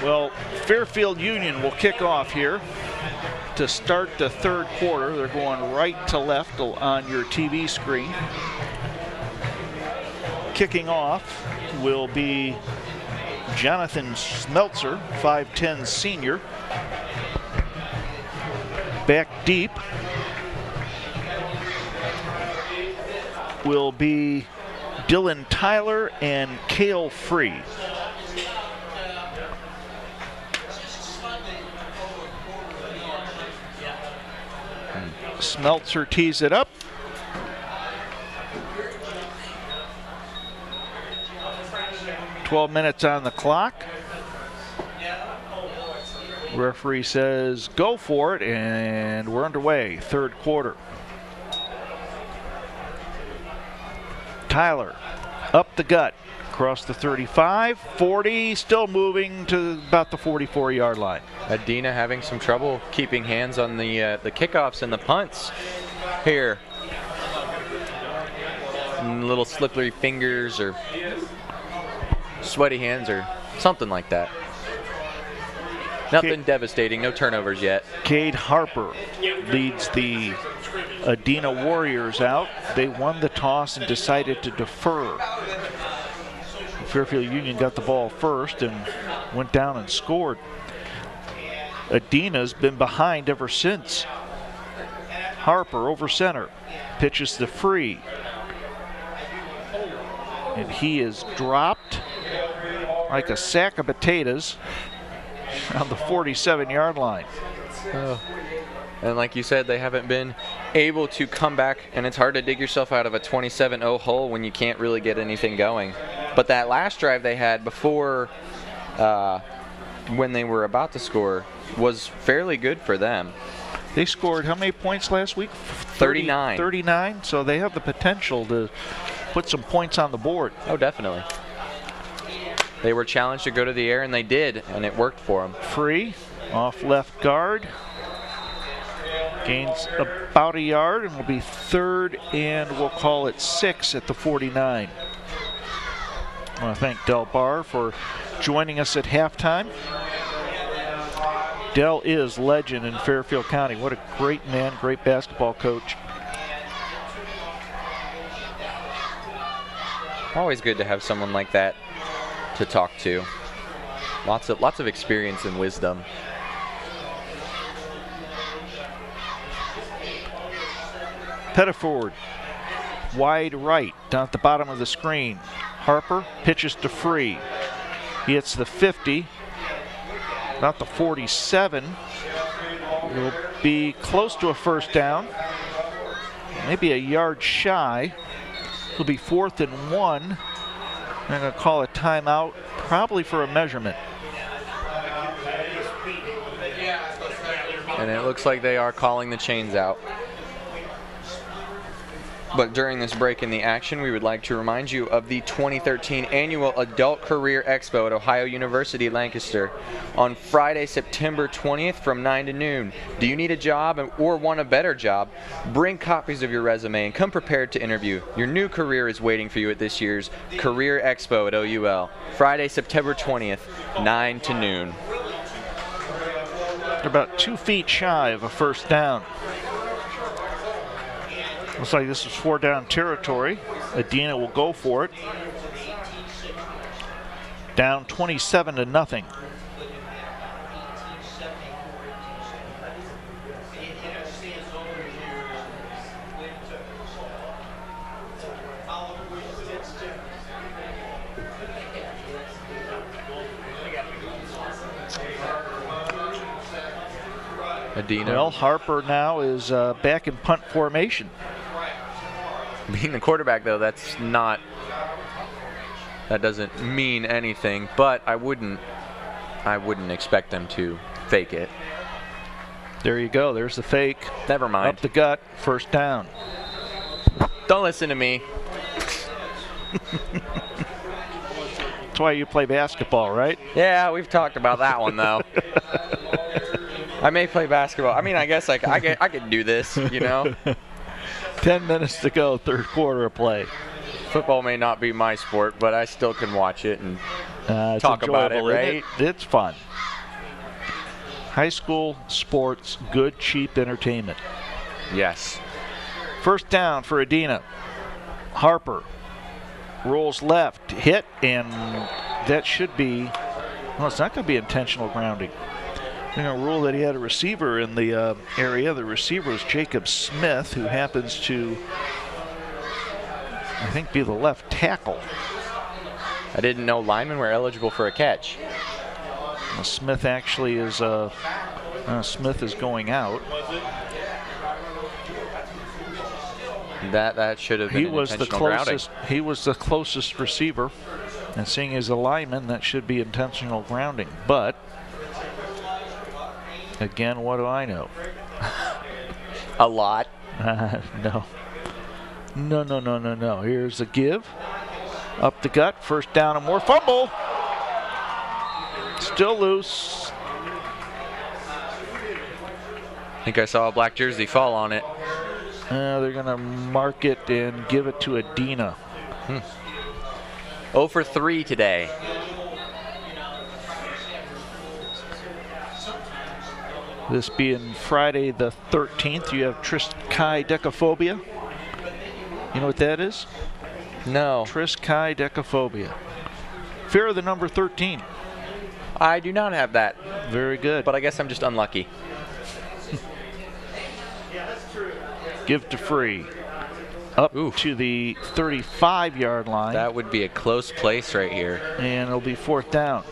Well, Fairfield Union will kick off here to start the third quarter. They're going right to left on your TV screen. Kicking off will be Jonathan Smeltzer, 5'10" senior. Back deep will be Dylan Tyler and Cale Free. Smeltzer tees it up. .12 minutes on the clock. Referee says go for it, and we're underway. Third quarter. Tyler up the gut, across the 35, 40, still moving to about the 44-yard line. Adena having some trouble keeping hands on the kickoffs and the punts here. And little slippery fingers or sweaty hands or something like that. Nothing devastating, no turnovers yet. Cade Harper leads the Adena Warriors out. They won the toss and decided to defer. Fairfield Union got the ball first and went down and scored. Adena's been behind ever since. Harper over center, pitches the free. And he is dropped like a sack of potatoes on the 47-yard line. And like you said, they haven't been able to come back, and it's hard to dig yourself out of a 27-0 hole when you can't really get anything going. But that last drive they had before when they were about to score was fairly good for them. They scored how many points last week? 39. 39, so they have the potential to put some points on the board. Oh, definitely. They were challenged to go to the air, and they did, and it worked for them. Free, off left guard. Gains about a yard, and will be third, and we'll call it 6 at the 49. I want to thank Del Barr for joining us at halftime. Del is legend in Fairfield County. What a great man, great basketball coach. Always good to have someone like that to talk to. Lots of experience and wisdom. Pettiford, wide right, down at the bottom of the screen. Harper pitches to Free. He hits the 50, about the 47. Will be close to a first down, maybe a yard shy. It'll be 4th and 1. I'm going to call a timeout, probably for a measurement. And it looks like they are calling the chains out. But during this break in the action, we would like to remind you of the 2013 Annual Adult Career Expo at Ohio University, Lancaster on Friday, September 20th from 9 to noon. Do you need a job or want a better job? Bring copies of your resume and come prepared to interview. Your new career is waiting for you at this year's Career Expo at OUL. Friday, September 20th, 9 to noon. They're about 2 feet shy of a first down. Looks like this is 4-down territory. Adena will go for it. Down 27-0. Adena. Well, Harper now is back in punt formation. Being the quarterback, though, that doesn't mean anything, but I wouldn't expect them to fake it. There you go. There's the fake. Never mind. Up the gut. First down. Don't listen to me. That's why you play basketball, right? Yeah, we've talked about that one, though. I may play basketball. I mean, I guess I could do this, you know. 10 minutes to go, third quarter of play. Football may not be my sport, but I still can watch it and talk about it, right? It's fun. High school sports, good, cheap entertainment. Yes. First down for Adena. Harper rolls left, hit, and that should be, well, it's not going to be intentional grounding. They're going to rule that he had a receiver in the area. The receiver is Jacob Smith, who happens to, I think, be the left tackle. I didn't know linemen were eligible for a catch. Well, Smith actually is, Smith is going out. That should have been intentional grounding. He was the closest receiver, and seeing as a lineman, that should be intentional grounding. But Again, what do I know? A lot. No. No. Here's a give. Up the gut. First down and more. Fumble. Still loose. I think I saw a black jersey fall on it. They're going to mark it and give it to Adena. 0 for 3 today. This being Friday the 13th, you have triskaidekaphobia. You know what that is? No. Triskaidekaphobia. Fear of the number 13. I do not have that. Very good. But I guess I'm just unlucky. Give to Free. Up to the 35-yard line. That would be a close place right here. And it'll be 4th down.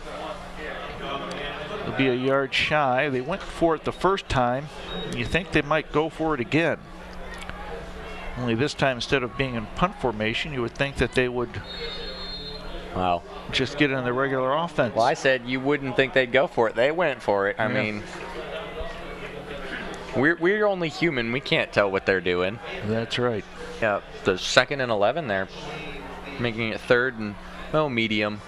It'll be a yard shy. They went for it the first time. You think they might go for it again. Only this time, instead of being in punt formation, you would think that they would just get in the regular offense. Well, I said you wouldn't think they'd go for it. They went for it. I mean, we're only human. We can't tell what they're doing. That's right. Yeah, the 2nd and 11 there, making it 3rd and medium.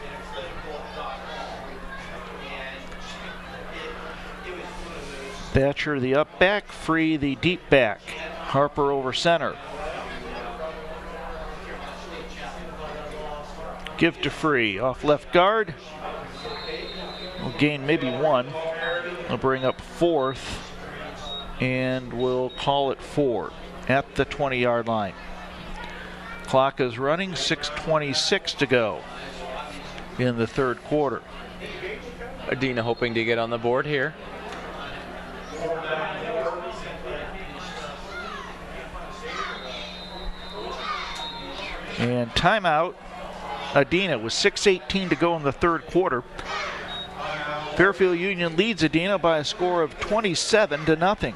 Thatcher the up back, Free the deep back. Harper over center. Give to Free off left guard. We'll gain maybe 1. We'll bring up 4th, and we'll call it 4 at the 20-yard line. Clock is running, 6:26 to go in the 3rd quarter. Adena hoping to get on the board here. And timeout. Adena with 6:18 to go in the 3rd quarter. Fairfield Union leads Adena by a score of 27-0.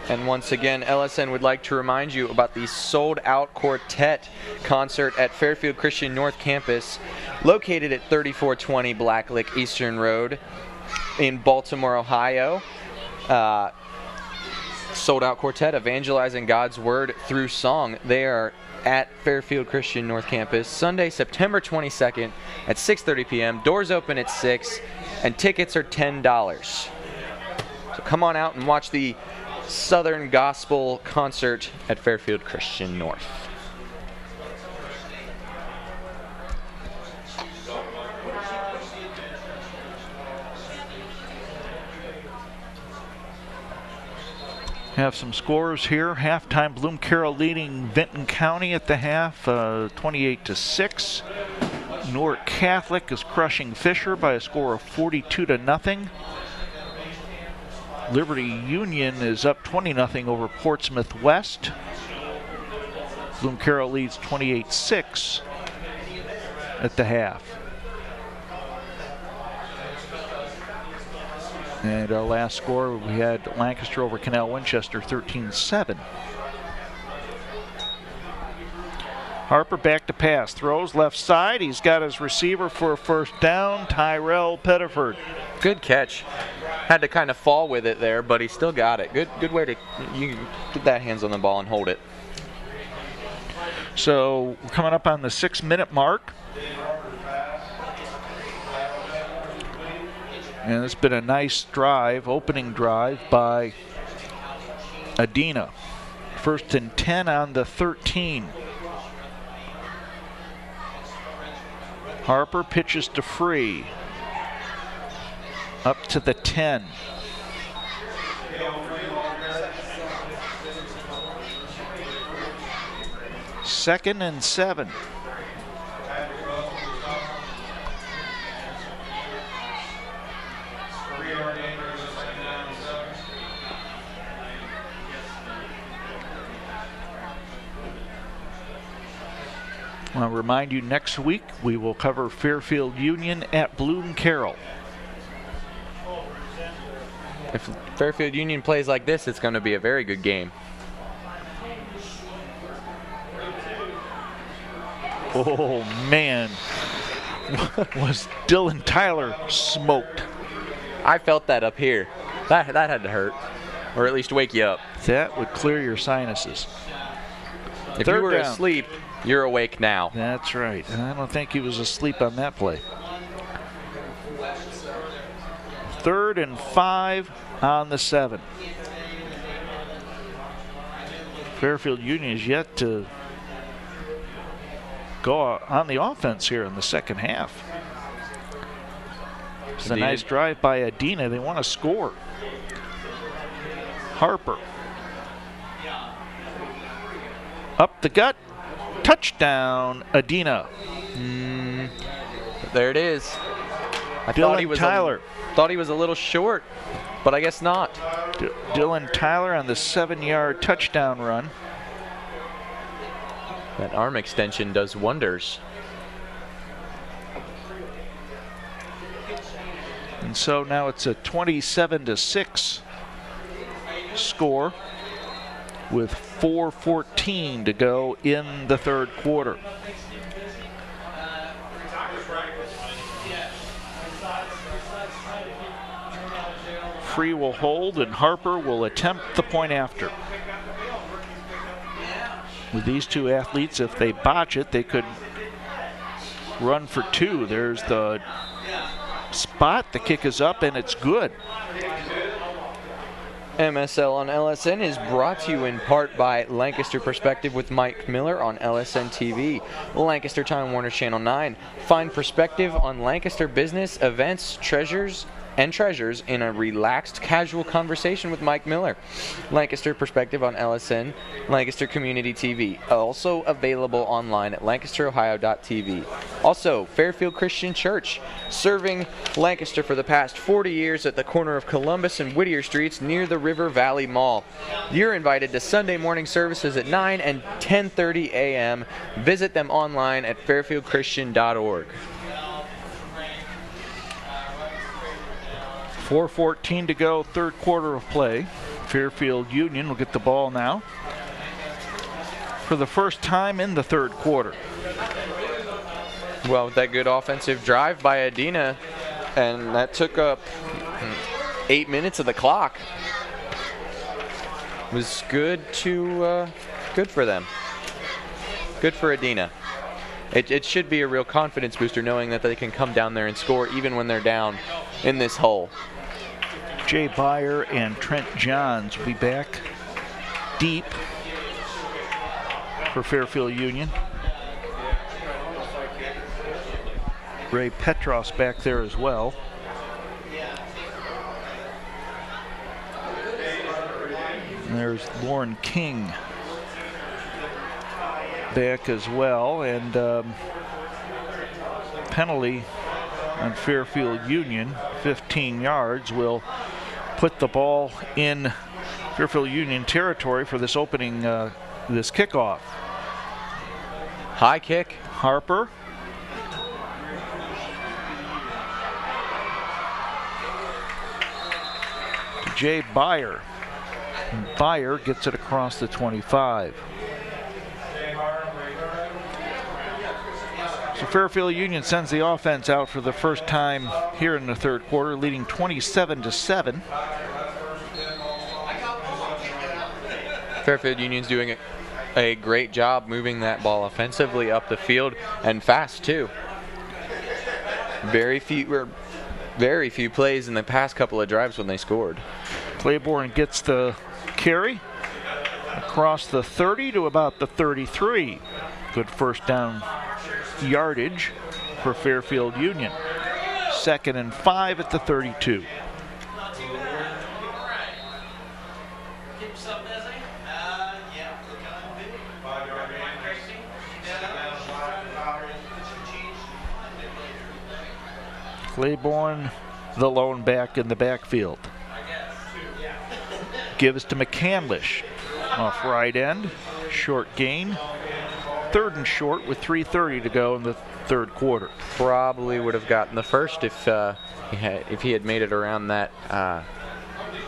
And once again, LSN would like to remind you about the sold-out quartet concert at Fairfield Christian North Campus, located at 3420 Blacklick Eastern Road in Baltimore, Ohio. Sold-out quartet evangelizing God's Word through song. They are at Fairfield Christian North Campus, Sunday, September 22nd at 6:30 p.m. Doors open at 6, and tickets are $10. So come on out and watch the Southern Gospel concert at Fairfield Christian North. Have some scores here. Halftime, Bloom Carroll leading Vinton County at the half, 28-6. Newark Catholic is crushing Fisher by a score of 42-0. Liberty Union is up 20-0 over Portsmouth West. Bloom Carroll leads 28-6 at the half. And our last score, we had Lancaster over Canal Winchester, 13-7. Harper back to pass, throws left side. He's got his receiver for a 1st down, Tyrell Pettiford. Good catch. Had to kind of fall with it there, but he still got it. Good way to you get that hands on the ball and hold it. So we're coming up on the 6-minute mark. And it's been a nice drive, opening drive by Adena. 1st and 10 on the 13. Harper pitches to Free. Up to the 10. Second and 7. I'll remind you, next week we will cover Fairfield Union at Bloom Carroll. If Fairfield Union plays like this, it's going to be a very good game. Oh man, was Dylan Tyler smoked. I felt that up here. That had to hurt, or at least wake you up. That would clear your sinuses. If you were asleep, you're awake now. That's right. I don't think he was asleep on that play. 3rd and 5 on the 7. Fairfield Union is yet to go on the offense here in the second half. It's a nice drive by Adena. They want to score. Harper. Up the gut. Touchdown, Adena. There it is. I thought he was a little short, but I guess not. Dylan Tyler on the 7-yard touchdown run. That arm extension does wonders. And so now it's a 27-6 score with 4:14 to go in the 3rd quarter. Free will hold, and Harper will attempt the point after. With these two athletes, if they botch it, they could run for 2. There's the spot. The kick is up, and it's good. MSL on LSN is brought to you in part by Lancaster Perspective with Mike Miller on LSN TV, Lancaster Time Warner Channel 9. Find perspective on Lancaster business, events, treasures in a relaxed, casual conversation with Mike Miller. Lancaster Perspective on LSN, Lancaster Community TV, also available online at lancasterohio.tv. Also, Fairfield Christian Church, serving Lancaster for the past 40 years at the corner of Columbus and Whittier Streets near the River Valley Mall. You're invited to Sunday morning services at 9 and 10:30 a.m. Visit them online at fairfieldchristian.org. 4:14 to go, 3rd quarter of play. Fairfield Union will get the ball now for the first time in the 3rd quarter. Well, with that good offensive drive by Adena, and that took up 8 minutes of the clock, was good for them. Good for Adena. It should be a real confidence booster knowing that they can come down there and score even when they're down in this hole. Jay Byer and Trent Johns will be back deep for Fairfield Union. Ray Petros back there as well. And there's Lauren King back as well, and penalty on Fairfield Union, 15 yards, will put the ball in Fairfield Union territory for this opening, this kickoff. High kick. Harper. To Jay Byer. And Byer gets it across the 25. So Fairfield Union sends the offense out for the first time here in the 3rd quarter, leading 27-7. Fairfield Union's doing a great job moving that ball offensively up the field, and fast too. Very few plays in the past couple of drives when they scored. Claiborne gets the carry across the 30 to about the 33. Good first down yardage for Fairfield Union. 2nd and 5 at the 32. Claiborne, the lone back in the backfield. Gives to McCandlish off right end. Short gain. 3rd and short with 3:30 to go in the 3rd quarter. Probably would have gotten the first if he had made it around that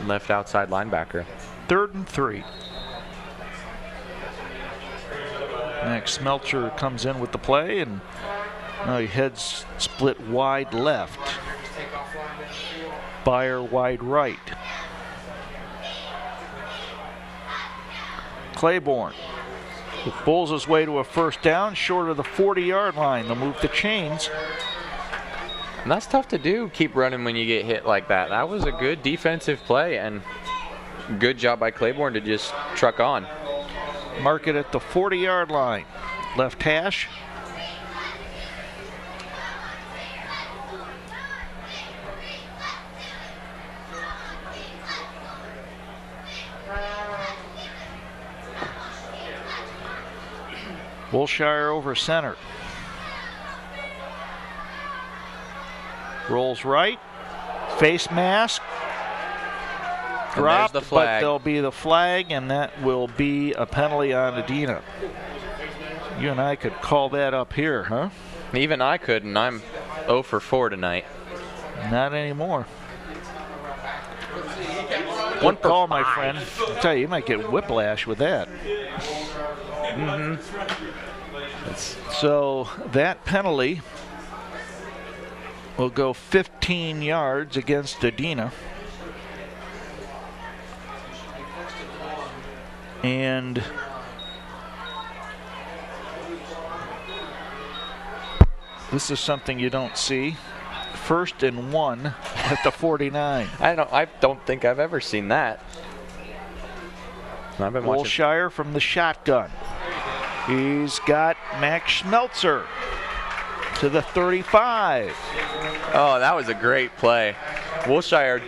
left outside linebacker. 3rd and 3. Next, Smeltzer comes in with the play, and he heads split wide left. Byer wide right. Claiborne pulls his way to a first down short of the 40-yard line. They'll move the chains. And that's tough to do, keep running when you get hit like that. That was a good defensive play and good job by Claiborne to just truck on. Mark it at the 40-yard line. Left hash. Wilshire over center. Rolls right. Face mask. Dropped, the flag. but there'll be the flag, and that will be a penalty on Adena. You and I could call that up here, huh? Even I could, and I'm 0 for 4 tonight. Not anymore. One Good call, my friend. I tell you, you might get whiplash with that. So that penalty will go 15 yards against Adena. And this is something you don't see. 1st and 1 at the 49. I don't think I've ever seen that. I've been watching. Wilshire from the shotgun. He's got Max Schmelzer to the 35. Oh, that was a great play. Wilshire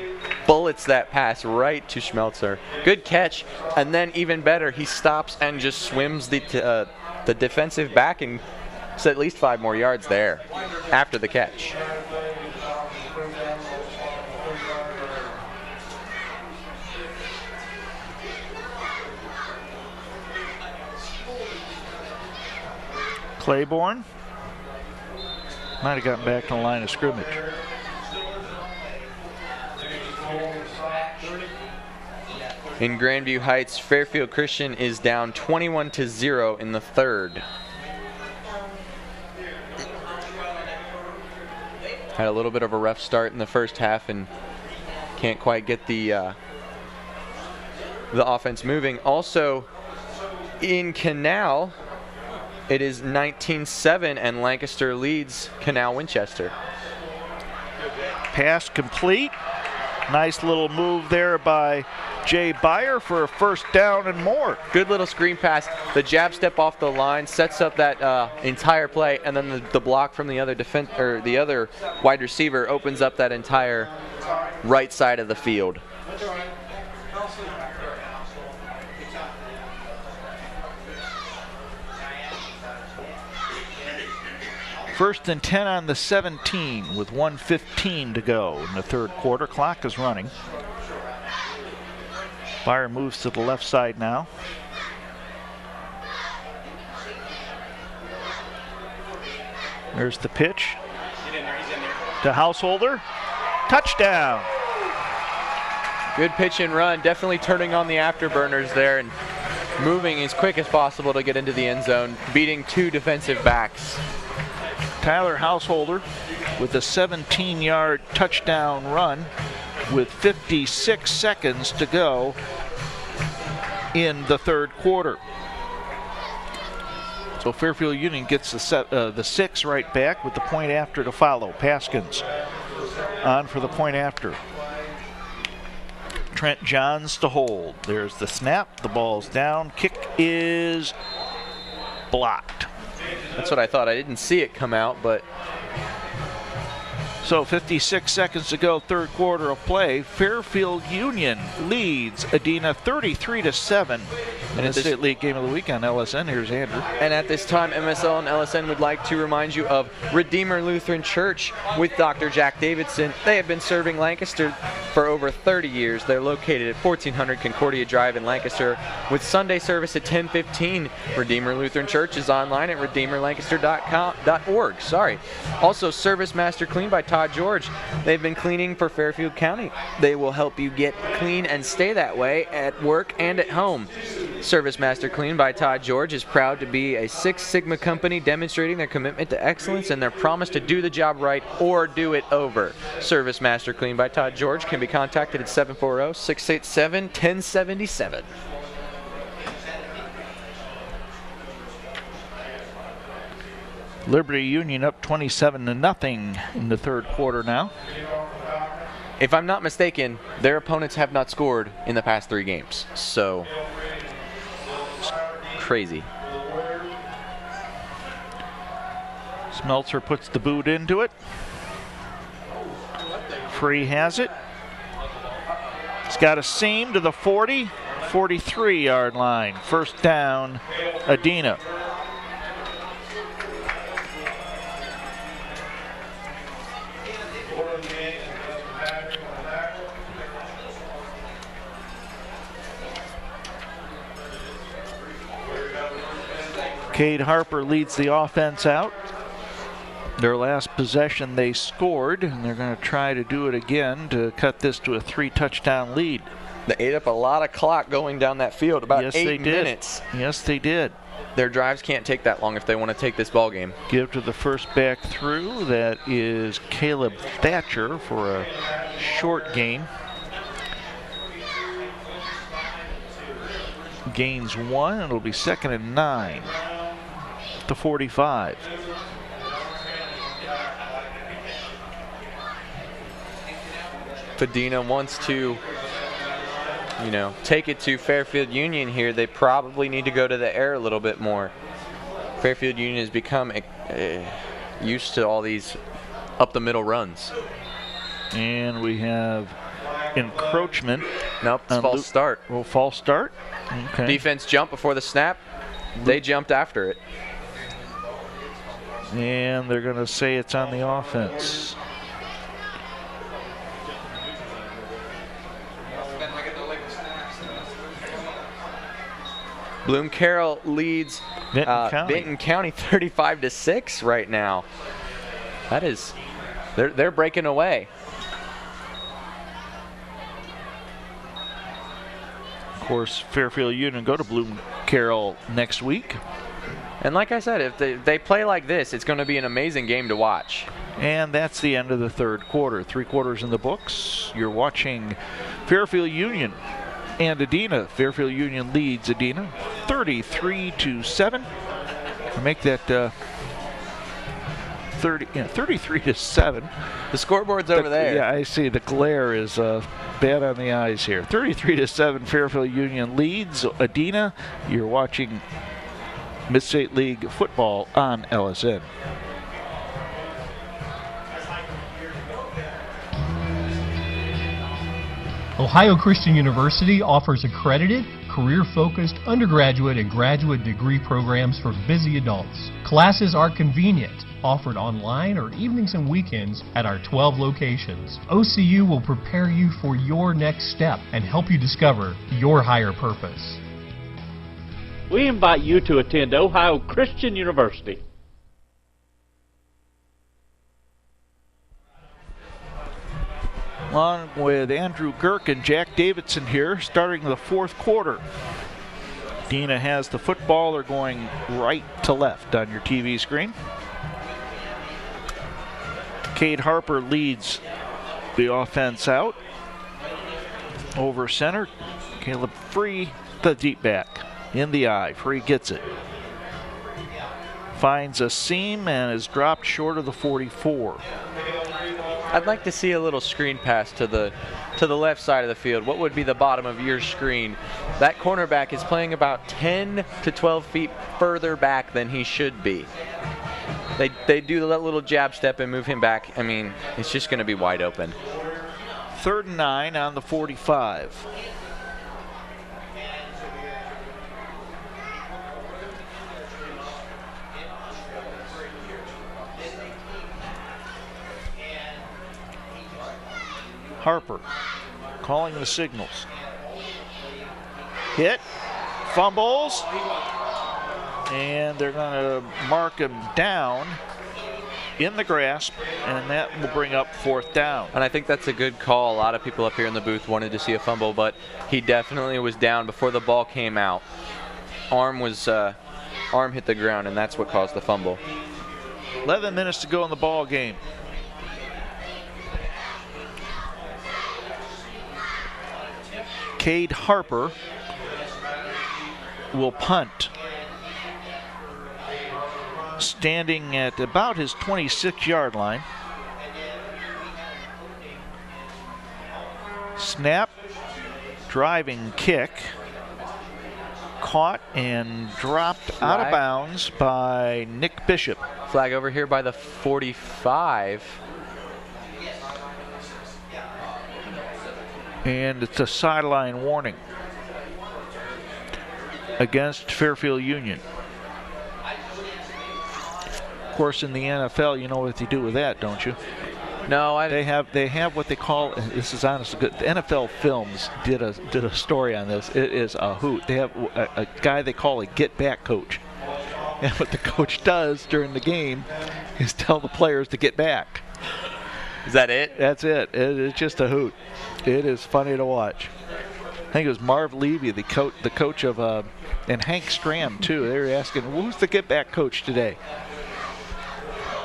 bullets that pass right to Schmelzer. Good catch, and then even better, he stops and just swims the defensive back and it's at least 5 more yards there after the catch. Claiborne might have gotten back to the line of scrimmage. In Grandview Heights, Fairfield Christian is down 21-0 in the 3rd. Had a little bit of a rough start in the first half and can't quite get the offense moving. Also, in Canal, it is 19-7 and Lancaster leads Canal Winchester. Pass complete. Nice little move there by Jay Byer for a first down and more. Good little screen pass. The jab step off the line sets up that entire play, and then the block from the other wide receiver opens up that entire right side of the field. First and 10 on the 17 with 1:15 to go in the 3rd quarter. Clock is running. Byer moves to the left side now. There's the pitch to Householder. Touchdown. Good pitch and run. Definitely turning on the afterburners there and moving as quick as possible to get into the end zone, beating 2 defensive backs. Tyler Householder with a 17-yard touchdown run with 56 seconds to go in the 3rd quarter. So Fairfield Union gets the 6 right back with the point after to follow. Paskins on for the point after. Trent Johns to hold. There's the snap. The ball's down. Kick is blocked. That's what I thought. I didn't see it come out, but... So 56 seconds to go, 3rd quarter of play. Fairfield Union leads Adena 33-7 in the State League Game of the Week on LSN. Here's Andrew. And at this time, MSL and LSN would like to remind you of Redeemer Lutheran Church with Dr. Jack Davidson. They have been serving Lancaster for over 30 years. They're located at 1400 Concordia Drive in Lancaster with Sunday service at 10:15. Redeemer Lutheran Church is online at redeemerlancaster.org. Also, Service Master Clean by Todd George. They've been cleaning for Fairfield County. They will help you get clean and stay that way at work and at home. Service Master Clean by Todd George is proud to be a Six Sigma company demonstrating their commitment to excellence and their promise to do the job right or do it over. Service Master Clean by Todd George can be contacted at 740-687-1077. Liberty Union up 27-0 in the third quarter now. If I'm not mistaken, their opponents have not scored in the past 3 games. So, it's crazy. Smeltzer puts the boot into it. Free has it. He's got a seam to the 40, 43-yard line. First down, Adena. Cade Harper leads the offense out. Their last possession they scored, and they're going to try to do it again to cut this to a 3-touchdown lead. They ate up a lot of clock going down that field, about 8 minutes. Yes, they did. Their drives can't take that long if they want to take this ball game. Give to the first back through. That is Caleb Thatcher for a short gain. Gains 1, it'll be 2nd and 9. The 45. Adena wants to, take it to Fairfield Union here. They probably need to go to the air a little bit more. Fairfield Union has become used to all these up-the-middle runs. And we have encroachment. Nope, it's false start. Well, false start. Okay. Defense jumped before the snap. They jumped after it. And they're going to say it's on the offense. Bloom Carroll leads Benton County 35-6 right now. That is, they're breaking away. Of course, Fairfield Union go to Bloom Carroll next week. And like I said, if they play like this, it's going to be an amazing game to watch. And that's the end of the third quarter. 3 quarters in the books. You're watching Fairfield Union and Adena. Fairfield Union leads Adena 33-7. Make that 33-7. The scoreboard's over there. Yeah, I see. The glare is bad on the eyes here. 33-7. Fairfield Union leads Adena. You're watching Mid-State League football on LSN. Ohio Christian University offers accredited, career-focused undergraduate and graduate degree programs for busy adults. Classes are convenient, offered online or evenings and weekends at our 12 locations. OCU will prepare you for your next step and help you discover your higher purpose. We invite you to attend Ohio Christian University. Along with Andrew Girk and Jack Davidson here, starting the fourth quarter. Adena has the football. They're going right to left on your TV screen. Cade Harper leads the offense out. Over center, Caleb Free, the deep back. In the eye, Free gets it. Finds a seam and is dropped short of the 44. I'd like to see a little screen pass to the left side of the field. What would be the bottom of your screen? That cornerback is playing about 10 to 12 feet further back than he should be. They do that little jab step and move him back. I mean, it's just going to be wide open. 3rd and 9 on the 45. Harper calling the signals. Hit, fumbles, and they're going to mark him down in the grasp, and that will bring up 4th down. And I think that's a good call. A lot of people up here in the booth wanted to see a fumble, but he definitely was down before the ball came out. Arm hit the ground, and that's what caused the fumble. 11 minutes to go in the ball game. Cade Harper will punt. standing at about his 26-yard line. Snap, driving kick, caught and dropped out of bounds by Nick Bishop. Flag over here by the 45. And it's a sideline warning against Fairfield Union. Of course, in the NFL, you know what they do with that, don't you? No, they have what they call, this is honestly good. The NFL Films did a story on this. It is a hoot. They have a guy they call a get back coach. And what the coach does during the game is tell the players to get back. Is that it? That's it. It's just a hoot. It is funny to watch. I think it was Marv Levy, the coach of, and Hank Stram too. They were asking, who's the get back coach today?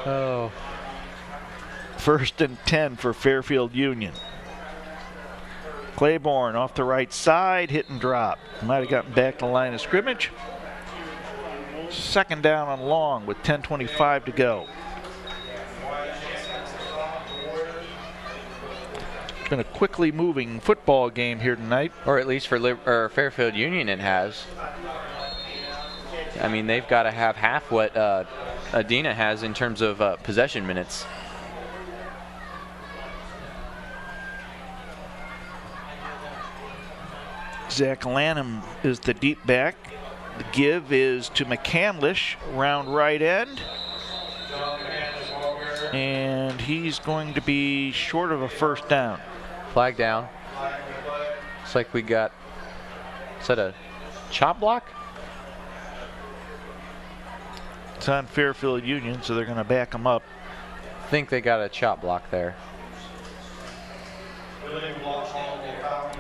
Oh. 1st and 10 for Fairfield Union. Claiborne off the right side, hit and drop. Might have gotten back to the line of scrimmage. 2nd down and long with 10:25 to go. It's been a quickly moving football game here tonight. Or at least for Fairfield Union it has. I mean, they've got to have half what Adena has in terms of possession minutes. Zach Lanham is the deep back. The give is to McCandlish, round right end. And he's going to be short of a 1st down. Flag down. Looks like we got, is that a chop block? It's on Fairfield Union, so they're going to back them up. I think they got a chop block there.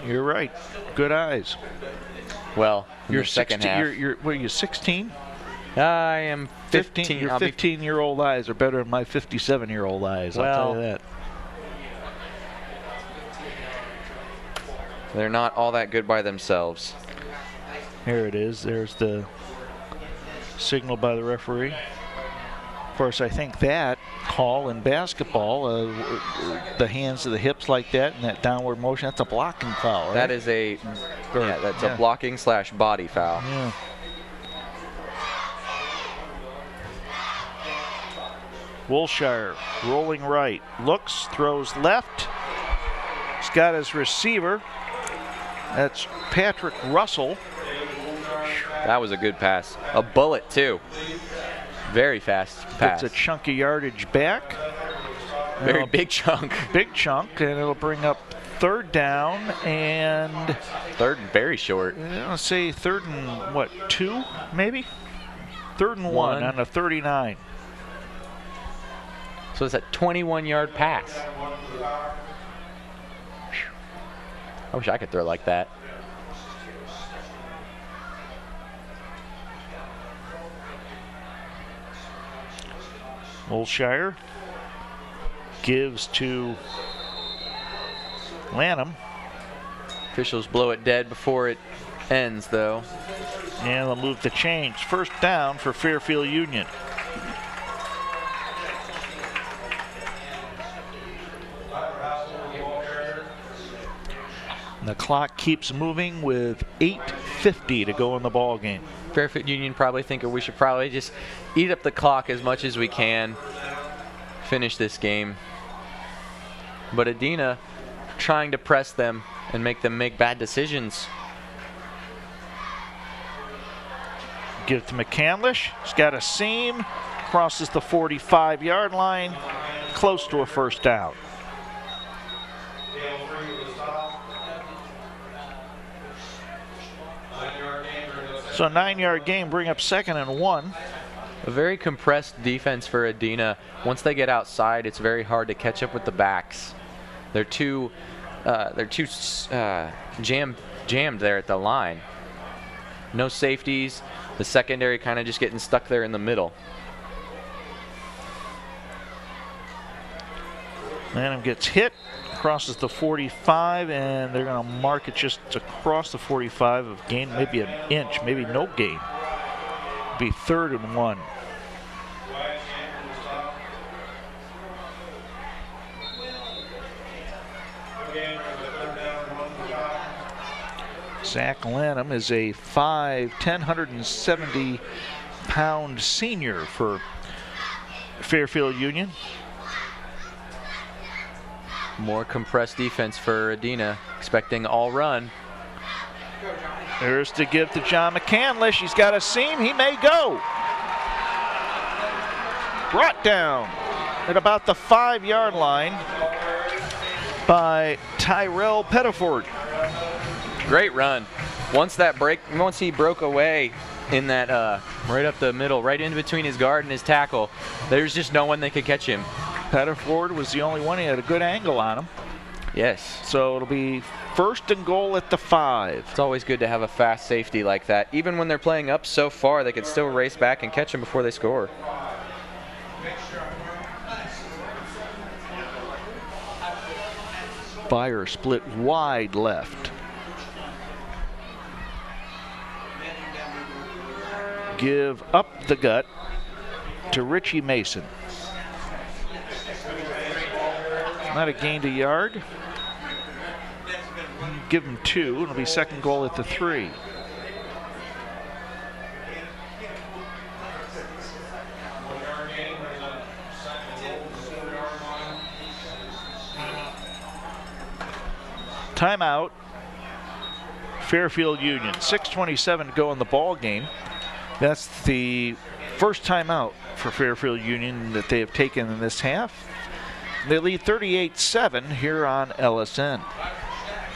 You're right. Good eyes. Well, you're 2nd half. You're what are you, 16? I am 15. Your 15-year-old eyes are better than my 57-year-old eyes. Well, I'll tell you that. They're not all that good by themselves. Here it is. There's the signal by the referee. Of course, I think that call in basketball, the hands to the hips like that and that downward motion, that's a blocking foul, right? That is a blocking / body foul. Yeah. Wilshire rolling right, looks, throws left. He's got his receiver. That's Patrick Russell. That was a good pass. A bullet, too. Very fast pass. It's a chunky yardage back. Very big chunk. Big chunk, and it'll bring up 3rd down and 3rd and very short. Let's say 3rd and what, 2 maybe? 3rd and 1 on a 39. So it's a 21-yard pass. I wish I could throw like that. Wilshire gives to Lanham. Officials blow it dead before it ends, though. And they'll move the change. 1st down for Fairfield Union. And the clock keeps moving with 8:50 to go in the ball game. Fairfield Union probably thinking we should probably just eat up the clock as much as we can, finish this game. But Adena trying to press them and make them make bad decisions. Give it to McCandlish. He's got a seam, crosses the 45-yard line, close to a 1st down. So a 9-yard game, bring up 2nd and 1. A very compressed defense for Adena. Once they get outside, it's very hard to catch up with the backs. They're too jammed there at the line. No safeties. The secondary kind of just getting stuck there in the middle. Lanham gets hit, crosses the 45, and they're going to mark it just across the 45 of gain, maybe an inch, maybe no gain. Be 3rd and 1. Zach Lanham is a 5'10", 170-pound senior for Fairfield Union. More compressed defense for Adena, expecting all run. There's to give to John McCandlish. He's got a seam. He may go. Brought down at about the 5-yard line by Tyrell Pettiford. Great run. Once he broke away in that right up the middle, right in between his guard and his tackle, there's just no one that could catch him. Pettiford was the only one. He had a good angle on him. Yes. So it'll be 1st and goal at the 5. It's always good to have a fast safety like that. Even when they're playing up so far, they can still race back and catch them before they score. Fire split wide left. Give up the gut to Richie Mason. Not a gain to yard. Give him 2. It'll be 2nd goal at the 3. Timeout. Fairfield Union. 6:27 to go in the ball game. That's the first timeout for Fairfield Union that they have taken in this half. They lead 38-7 here on LSN.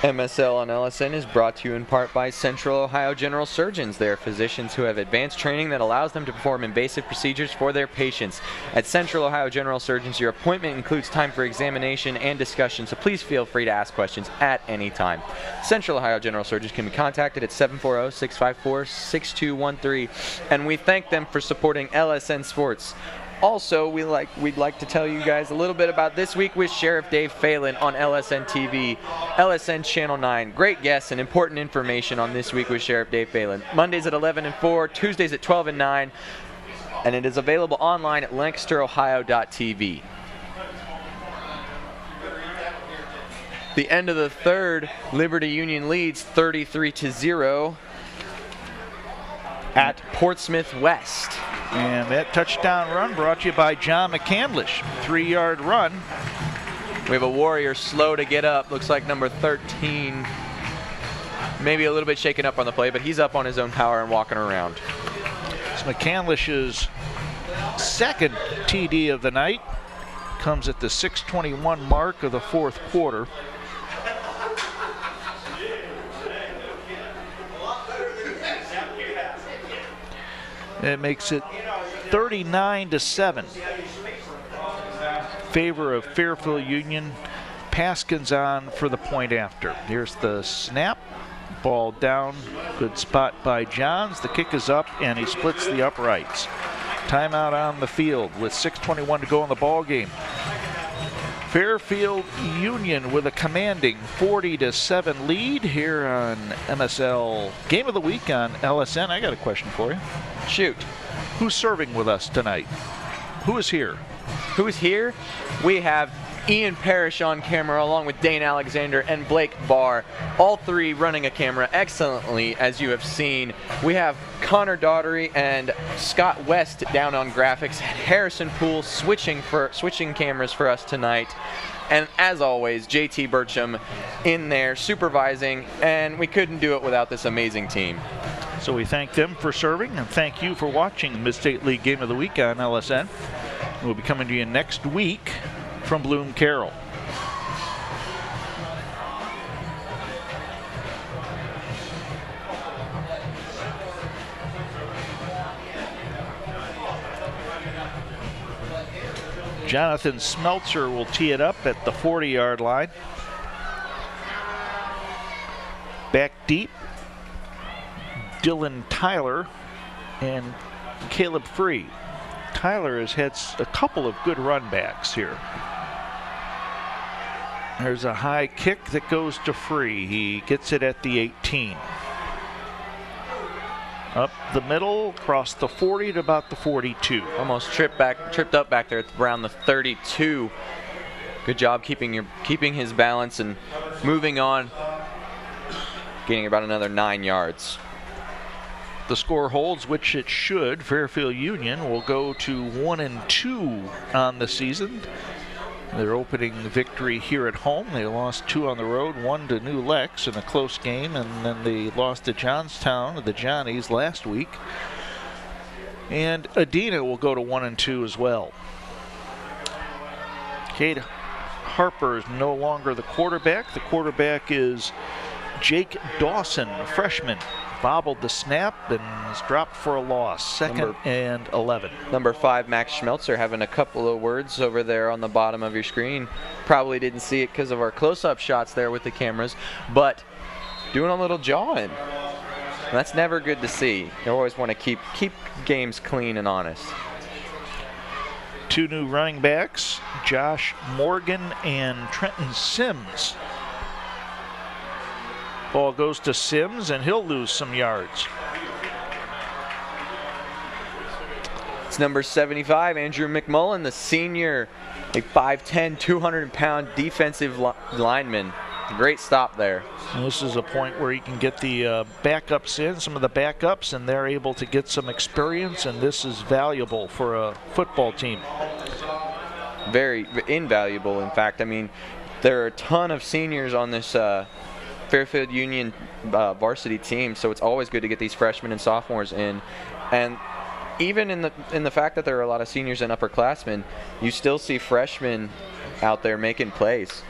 MSL on LSN is brought to you in part by Central Ohio General Surgeons. They are physicians who have advanced training that allows them to perform invasive procedures for their patients. At Central Ohio General Surgeons, your appointment includes time for examination and discussion, so please feel free to ask questions at any time. Central Ohio General Surgeons can be contacted at 740-654-6213, and we thank them for supporting LSN Sports. Also, we'd like to tell you guys a little bit about This Week with Sheriff Dave Phelan on LSN TV, LSN Channel 9. Great guests and important information on This Week with Sheriff Dave Phelan. Mondays at 11 and 4, Tuesdays at 12 and 9, and it is available online at lancasterohio.tv. The end of the third, Liberty Union leads 33-0 at Portsmouth West. And that touchdown run brought to you by John McCandlish. 3-yard run. We have a Warrior slow to get up. Looks like number 13. Maybe a little bit shaken up on the play, but he's up on his own power and walking around. It's McCandlish's 2nd TD of the night. Comes at the 6:21 mark of the 4th quarter. It makes it 39-7. Favor of Fairfield Union. Paskins on for the point after. Here's the snap. Ball down. Good spot by Johns. The kick is up, and he splits the uprights. Timeout on the field with 6:21 to go in the ball game. Fairfield Union with a commanding 40-7 lead here on MSL Game of the Week on LSN. I got a question for you. Shoot. Who's serving with us tonight? Who is here? Who's here? We have Ian Parrish on camera along with Dane Alexander and Blake Barr. All three running a camera excellently, as you have seen. We have Connor Daughtery and Scott West down on graphics. Harrison Poole switching cameras for us tonight. And as always, JT Burcham in there supervising, and we couldn't do it without this amazing team. So we thank them for serving, and thank you for watching the Mid-State League Game of the Week on LSN. We'll be coming to you next week from Bloom Carroll. Jonathan Smeltzer will tee it up at the 40-yard line. Back deep, Dylan Tyler and Caleb Free. Tyler has had a couple of good run backs here. There's a high kick that goes to Free. He gets it at the 18. Up the middle, across the 40 to about the 42. Almost tripped up back there around the 32. Good job keeping his balance and moving on. gaining about another 9 yards. The score holds, which it should. Fairfield Union will go to 1-2 on the season. Their opening victory here at home. They lost 2 on the road, 1 to New Lex in a close game, and then they lost to Johnstown, the Johnnies, last week. And Adena will go to 1-2 as well. Cade Harper is no longer the quarterback. The quarterback is Jake Dawson, a freshman. Bobbled the snap and is dropped for a loss. Second and 11. Number 5, Max Schmelzer, having a couple of words over there on the bottom of your screen. Probably didn't see it because of our close-up shots there with the cameras, but doing a little jawing. That's never good to see. You always want to keep games clean and honest. 2 new running backs, Josh Morgan and Trenton Sims. Ball goes to Sims, and he'll lose some yards. It's number 75, Andrew McMullen, the senior, a 5'10", 200-pound defensive lineman. Great stop there. And this is a point where you can get the backups in, some of the backups, and they're able to get some experience, and this is valuable for a football team. Very invaluable, in fact. I mean, there are a ton of seniors on this Fairfield Union varsity team, so it's always good to get these freshmen and sophomores in. And even in the fact that there are a lot of seniors and upperclassmen, you still see freshmen out there making plays.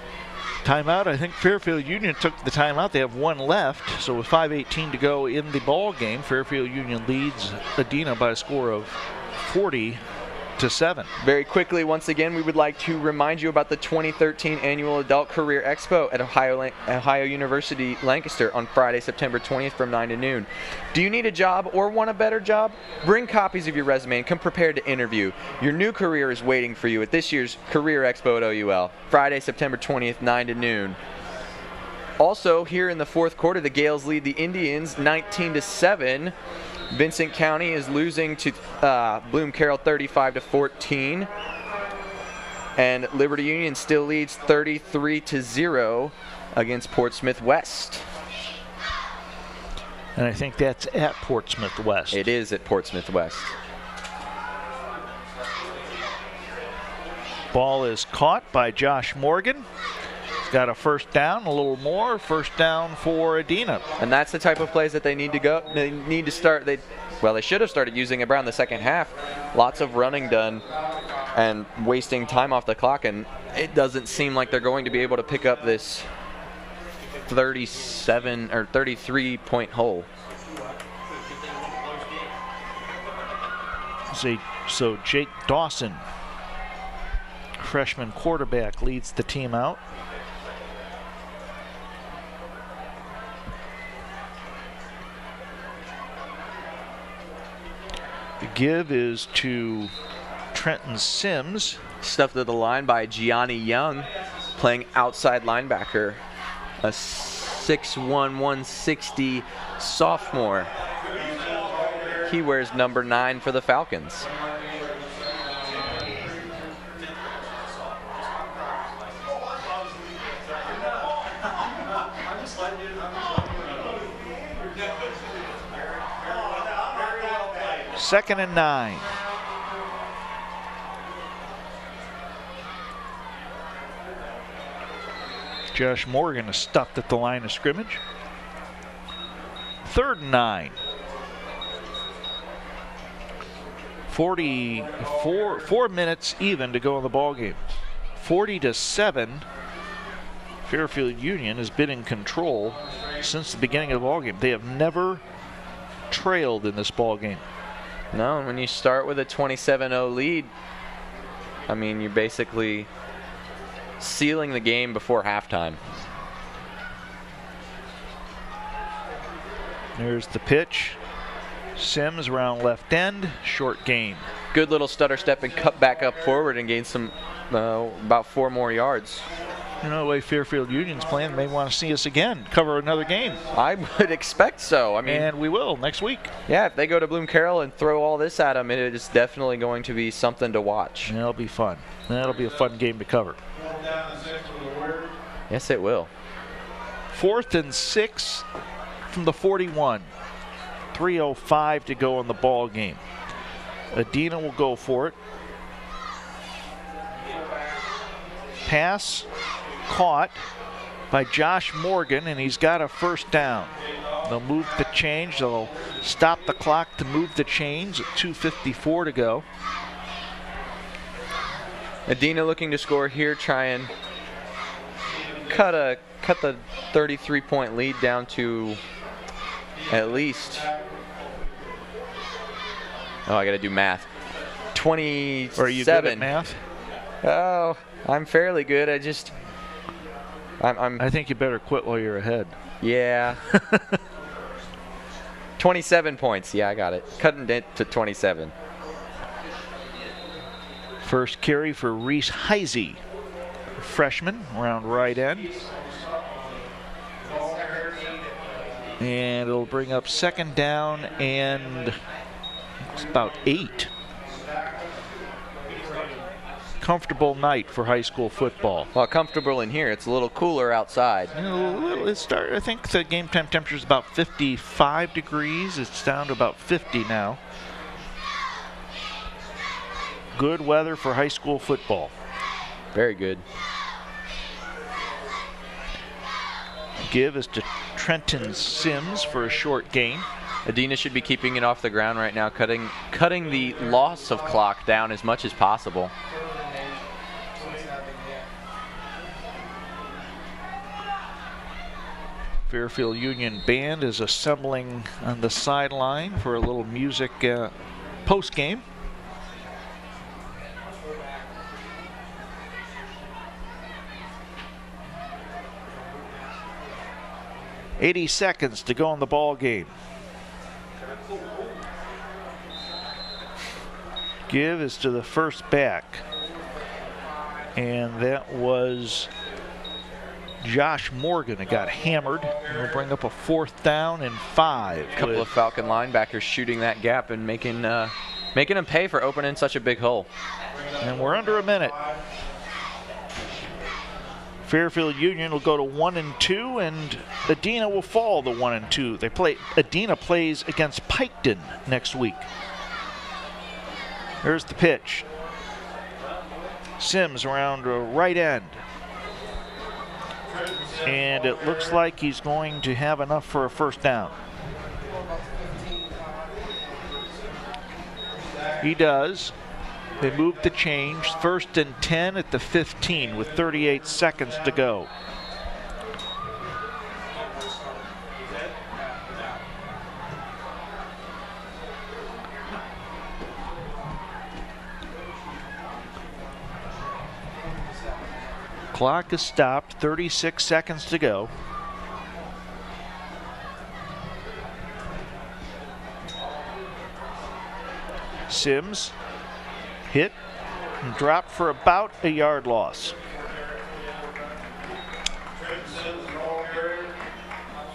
Timeout. I think Fairfield Union took the timeout. They have 1 left, so with 5:18 to go in the ball game, Fairfield Union leads Adena by a score of 40-7. Very quickly, once again, we would like to remind you about the 2013 Annual Adult Career Expo at Ohio University Lancaster on Friday, September 20th from 9 to noon. Do you need a job or want a better job? Bring copies of your resume and come prepared to interview. Your new career is waiting for you at this year's Career Expo at OUL, Friday, September 20th, 9 to noon. Also, here in the fourth quarter, the Gales lead the Indians 19-7. Vincent County is losing to Bloom Carroll 35-14. And Liberty Union still leads 33-0 against Portsmouth West. And I think that's at Portsmouth West. It is at Portsmouth West. Ball is caught by Josh Morgan. He's got a first down, a little more. First down for Adena. And that's the type of plays that they need to go. They need to start. They should have started using it around the second half. Lots of running done and wasting time off the clock, and it doesn't seem like they're going to be able to pick up this 37 or 33-point hole. So Jake Dawson, freshman quarterback, leads the team out. The give is to Trenton Sims. Stuffed to the line by Gianni Young, playing outside linebacker. A 6'1", 160 sophomore. He wears number 9 for the Falcons. Second and 9. Josh Morgan is stuffed at the line of scrimmage. Third and 9. 4 minutes even to go in the ball game. 40-7. Fairfield Union has been in control since the beginning of the ball game. They have never trailed in this ball game. No, and when you start with a 27-0 lead, I mean, you're basically sealing the game before halftime. There's the pitch. Sims around left end, short gain. Good little stutter step and cut back up forward and gain some, about 4 more yards. You know, the way Fairfield Union's playing, they may want to see us again, cover another game. I would expect so. I mean, and we will next week. Yeah, if they go to Bloom Carroll and throw all this at them, it is definitely going to be something to watch. That'll be fun. That'll be a fun game to cover. Yes, it will. 4th and 6 from the 41. 3:05 to go in the ball game. Adena will go for it. Pass caught by Josh Morgan, and he's got a first down. They'll move the change. They'll stop the clock to move the chains at 2:54 to go. Adena looking to score here, try and cut the 33-point lead down to at least, oh, I gotta do math, 27. Are you good at math? Oh, I'm fairly good. I think you better quit while you're ahead. Yeah. 27 points. Yeah, I got it. Cutting it to 27. First carry for Reese Heisey, freshman, around right end. And it'll bring up second down and it's about 8. Comfortable night for high school football. Well, comfortable in here. It's a little cooler outside. I think the game time temperature is about 55 degrees. It's down to about 50 now. Good weather for high school football. Very good. Give is to Trenton Sims for a short gain. Adena should be keeping it off the ground right now, cutting the loss of clock down as much as possible. Fairfield Union Band is assembling on the sideline for a little music post-game. .80 seconds to go in the ball game. Give is to the first back. And that was Josh Morgan. It got hammered. We'll bring up a 4th down and 5. A couple of Falcon linebackers shooting that gap and making them pay for opening such a big hole. And we're under a minute. Fairfield Union will go to 1-2, and Adena will fall to 1-2. Adena plays against Piketon next week. There's the pitch. Sims around right end. And it looks like he's going to have enough for a first down. He does. They moved the change. 1st and 10 at the 15 with 38 seconds to go. Clock is stopped, 36 seconds to go. Sims hit and dropped for about a yard loss.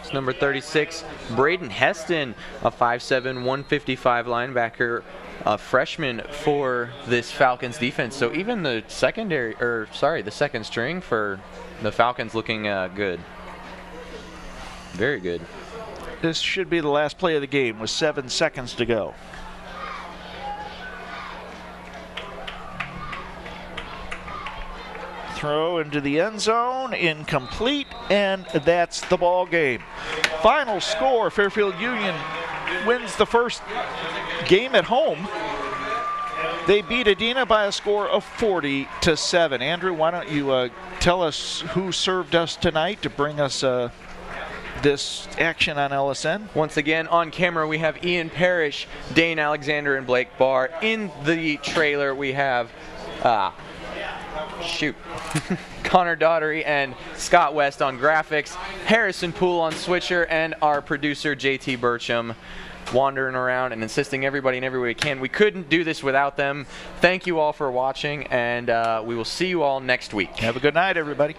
It's number 36, Braden Heston, a 5'7", 155 linebacker, a freshman for this Falcons defense. So even the the second string for the Falcons looking good. Very good. This should be the last play of the game with 7 seconds to go. Throw into the end zone, incomplete, and that's the ball game. Final score, Fairfield Union wins the first game at home. They beat Adena by a score of 40-7. Andrew, why don't you tell us who served us tonight to bring us this action on LSN? Once again, on camera, we have Ian Parrish, Dane Alexander, and Blake Barr. In the trailer, we have Connor Daughtery and Scott West on graphics, Harrison Poole on switcher, and our producer JT Burcham wandering around and assisting everybody in every way we can. We couldn't do this without them. Thank you all for watching, and we will see you all next week. Have a good night, everybody.